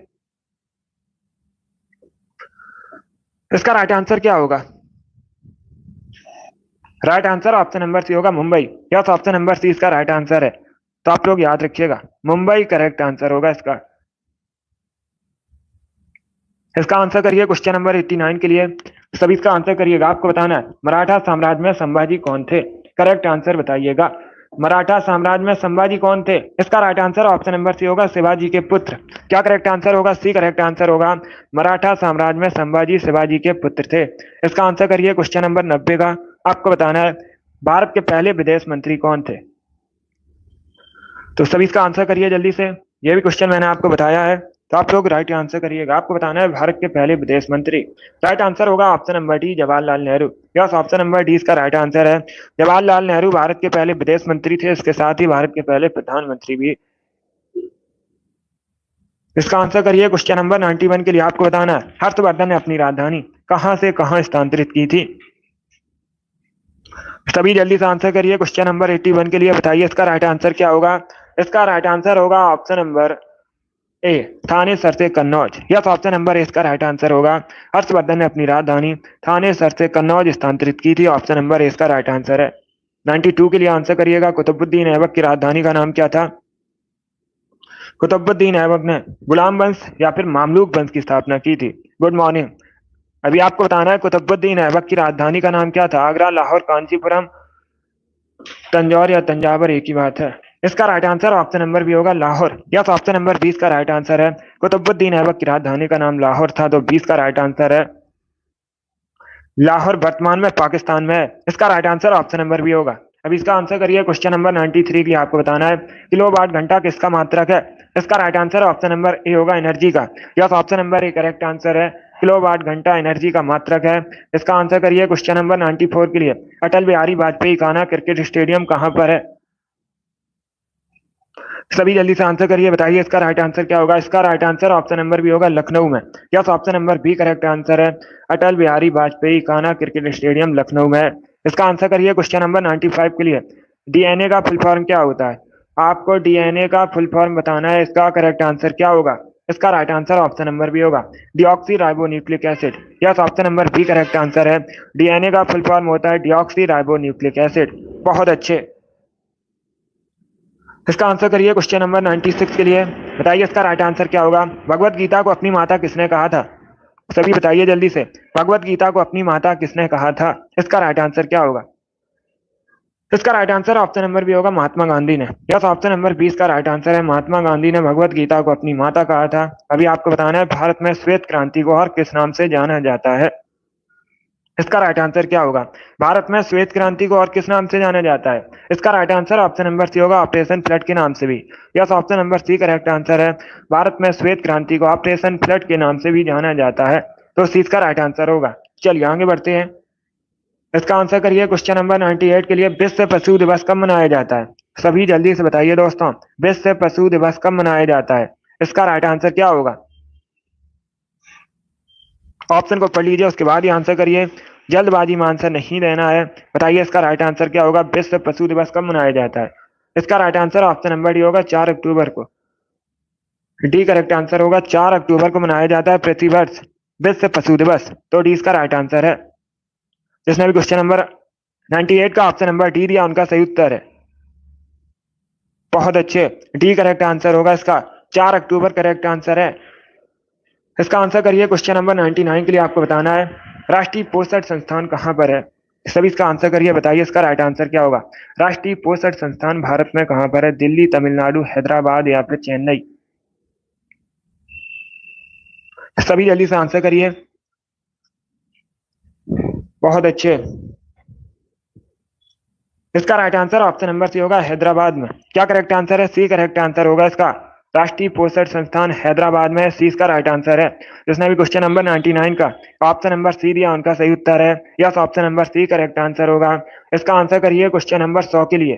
इसका राइट आंसर क्या होगा। Right answer option number C होगा, Mumbai. Yes, option number C इसका राइट आंसर है। तो आप लोग याद रखिएगा, मुंबई करेक्ट आंसर होगा इसका। इसका आंसर करिए क्वेश्चन नंबर 89 के लिए। सभी इसका आंसर करिएगा। आपको बताना है मराठा साम्राज्य में संभाजी कौन थे। करेक्ट आंसर बताइएगा। मराठा साम्राज्य में संभाजी कौन थे। इसका right answer option number C होगा, शिवाजी के पुत्र। क्या करेक्ट आंसर होगा, सी करेक्ट आंसर होगा। मराठा साम्राज्य में संभाजी शिवाजी के पुत्र थे। इसका आंसर करिए क्वेश्चन नंबर 90 का। आपको बताना है भारत के पहले विदेश मंत्री कौन थे। तो सभी इसका आंसर करिए जल्दी से। ये भी क्वेश्चन मैंने आपको बताया है, तो आप लोग राइट आंसर करिएगा। आपको बताना है भारत के पहले विदेश मंत्री। राइट आंसर होगा option number D, Jawaharlal Nehru. Yes, option number D इसका राइट आंसर है। जवाहरलाल नेहरू भारत के पहले विदेश मंत्री थे, इसके साथ ही भारत के पहले प्रधानमंत्री भी। इसका आंसर करिए क्वेश्चन नंबर 91 के लिए। आपको बताना है हर्षवर्धन ने अपनी राजधानी कहां से कहां स्थानांतरित की थी। सभी जल्दी से आंसर करिए क्वेश्चन नंबर 81 के लिए। बताइए इसका राइट आंसर क्या होगा। इसका राइट आंसर होगा option number A, Thanesar से Kannauj. Yes, option number A इसका राइट आंसर होगा। हर्षवर्धन ने अपनी राजधानी थाने सर से कन्नौज स्थानांतरित की थी। ऑप्शन नंबर ए इसका राइट आंसर है। 92 के लिए आंसर करिएगा। कुतुबुद्दीन ऐबक की राजधानी का नाम क्या था। कुतुबुद्दीन ऐबक ने गुलाम वंश या फिर मामलूक वंश की स्थापना की थी। Good morning. अभी आपको बताना है कुतुबुद्दीन ऐबक की राजधानी का नाम क्या था। आगरा, लाहौर, कांचीपुरम, तंजौर या तंजावर, एक ही बात है। इसका right answer option number B होगा लाहौर। यस, ऑप्शन नंबर 20 का राइट आंसर है। कुतुबुद्दीन ऐबक की राजधानी का नाम लाहौर था, तो 20 का राइट आंसर है। लाहौर वर्तमान में पाकिस्तान में है। इसका right answer option number B होगा। अब इसका आंसर करिए क्वेश्चन नंबर 93 की। आपको बताना है किलोवाट घंटा किसका मात्रक है। इसका right answer option number A होगा, एनर्जी का। Yes, option number A correct answer है। किलोवाट घंटा एनर्जी का मात्रक है। इसका आंसर करिए क्वेश्चन नंबर 94 के लिए। अटल बिहारी वाजपेयी कान्हा क्रिकेट स्टेडियम कहां पर है। सभी जल्दी से आंसर करिए। बताइए इसका राइट आंसर क्या होगा। इसका right answer option number B होगा, लखनऊ में। Yes, option number B correct answer है। अटल बिहारी वाजपेयी कान्हा क्रिकेट स्टेडियम लखनऊ में है। इसका आंसर करिए क्वेश्चन नंबर 95 के लिए। डीएनए का फुल फॉर्म क्या होता है। आपको डीएनए का फुल फॉर्म बताना है। इसका करेक्ट आंसर क्या होगा। इसका right answer option number B होगा, deoxyribonucleic acid. Yes, option number B correct answer है। डीएनए का फुल फॉर्म होता है डिऑक्सी राइबो न्यूक्लिक एसिड। बहुत अच्छे। इसका आंसर करिए क्वेश्चन नंबर 96 के लिए। बताइए इसका राइट आंसर क्या होगा। भगवत गीता को अपनी माता किसने कहा था। सभी बताइए जल्दी से। भगवत गीता को अपनी माता किसने कहा था। इसका राइट आंसर क्या होगा। इसका right answer option number B होगा, महात्मा गांधी ने। यस, ऑप्शन नंबर 20 का राइट आंसर है। महात्मा गांधी ने भगवत गीता को अपनी माता कहा था। अभी आपको बताना है भारत में श्वेत क्रांति को और किस नाम से जाना जाता है। इसका राइट आंसर क्या होगा। भारत में श्वेत क्रांति को और किस नाम से जाना जाता है। इसका right answer option number C होगा, ऑपरेशन फ्लड के नाम से भी। Yes, option number C correct answer है। भारत में श्वेत क्रांति को ऑपरेशन फ्लड के नाम से भी जाना जाता है, तो सी इसका राइट आंसर होगा। चलिए आगे बढ़ते हैं। इसका आंसर करिए क्वेश्चन नंबर 98 के लिए। विश्व पशु दिवस कब मनाया जाता है। सभी जल्दी से बताइए दोस्तों, विश्व पशु दिवस कब मनाया जाता है। इसका राइट आंसर क्या होगा। ऑप्शन को पढ़ लीजिए, उसके बाद ही आंसर करिए। जल्दबाजी में आंसर नहीं देना है। बताइए इसका राइट आंसर क्या होगा। विश्व पशु दिवस कब मनाया जाता है। इसका right answer option number D होगा, 4 अक्टूबर को। डी करेक्ट आंसर होगा। 4 अक्टूबर को मनाया जाता है प्रतिवर्ष विश्व पशु दिवस, तो डी इसका राइट आंसर है। जिसने भी क्वेश्चन नंबर 98 का ऑप्शन नंबर डी दिया उनका सही उत्तर है। बहुत अच्छे, डी करेक्ट आंसर होगा इसका। 4 अक्टूबर करेक्ट आंसर है। इसका आंसर करिए क्वेश्चन नंबर 99 के लिए। आपको बताना है राष्ट्रीय पोषण संस्थान कहां पर है। सभी इसका आंसर करिए। बताइए इसका राइट आंसर क्या होगा। राष्ट्रीय पोषण संस्थान भारत में कहां पर है। दिल्ली, तमिलनाडु, हैदराबाद या फिर चेन्नई। सभी जल्दी से आंसर करिए। बहुत अच्छे। इसका right answer option number C होगा, हैदराबाद में। क्या करेक्ट आंसर है। सी करेक्ट आंसर होगा इसका। राष्ट्रीय पोषण संस्थान हैदराबाद में, सी इसका राइट आंसर है। जिसने भी क्वेश्चन नंबर 99 का ऑप्शन नंबर सी दिया उनका सही उत्तर है। Yes, option number C correct answer होगा। इसका आंसर करिए क्वेश्चन नंबर 100 के लिए।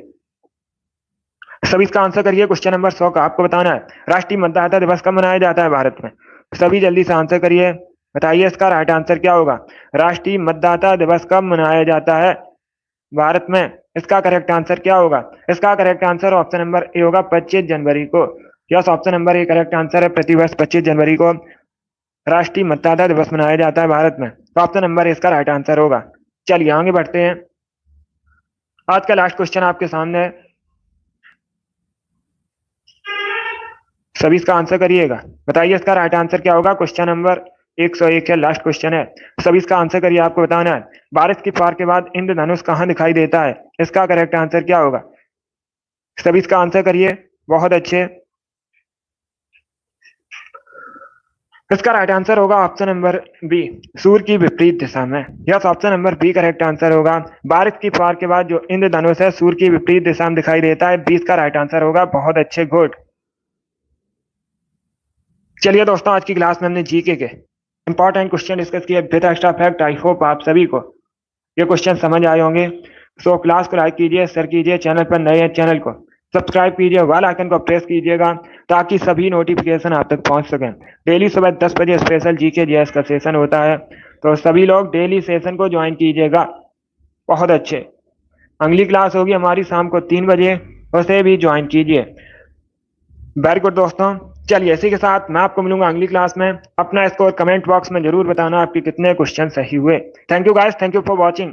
सभी इसका आंसर करिए क्वेश्चन नंबर 100 का। आपको बताना है राष्ट्रीय मतदाता दिवस कब मनाया जाता है भारत में। सभी जल्दी से आंसर करिए। बताइए इसका राइट आंसर क्या होगा। राष्ट्रीय मतदाता दिवस कब मनाया जाता है भारत में। इसका करेक्ट आंसर क्या होगा। इसका correct answer option number A होगा, 25 जनवरी को। Yes, option number A correct answer है। प्रतिवर्ष 25 जनवरी को राष्ट्रीय मतदाता दिवस मनाया जाता है भारत में, तो ऑप्शन नंबर ए इसका राइट आंसर होगा। चलिए आगे बढ़ते हैं। आज का लास्ट क्वेश्चन आपके सामने है। सभी इसका आंसर करिएगा। बताइए इसका राइट आंसर क्या होगा। क्वेश्चन नंबर 101 है, लास्ट क्वेश्चन है। सभी इसका आंसर करिए। आपको बताना है बारिश की फुहार के बाद इंद्रधनुष कहां दिखाई देता है। इसका करेक्ट आंसर क्या होगा। सभी इसका आंसर करिए। बहुत अच्छे। इसका राइट आंसर होगा ऑप्शन नंबर बी, सूर्य की विपरीत दिशा में। Yes, option number B correct answer होगा। बारिश की फुहार के बाद जो इंद्रधनुष है सूर्य की विपरीत दिशा में दिखाई देता है। 20 का राइट आंसर होगा। बहुत अच्छे, गुड। चलिए दोस्तों, आज की क्लास में हमने जीके के इंपॉर्टेंट क्वेश्चन डिस्कस किए with extra fact. I hope आप सभी को ये क्वेश्चन समझ आए होंगे। सो क्लास को लाइक कीजिए, शेयर कीजिए, चैनल पर नए हैं चैनल को सब्सक्राइब कीजिए, बेल आइकन को प्रेस कीजिएगा ताकि सभी नोटिफिकेशन आप तक पहुंच सकें। डेली सुबह 10 बजे स्पेशल जीके जीएस का सेशन होता है, तो सभी लोग डेली सेशन को ज्वाइन कीजिएगा। बहुत अच्छे। अगली क्लास होगी हमारी शाम को 3 बजे, उसे भी ज्वाइन कीजिए। वेरी गुड दोस्तों, चलिए इसी के साथ मैं आपको मिलूंगा अगली क्लास में। अपना स्कोर कमेंट बॉक्स में जरूर बताना आपके कितने क्वेश्चन सही हुए। Thank you guys, thank you for watching.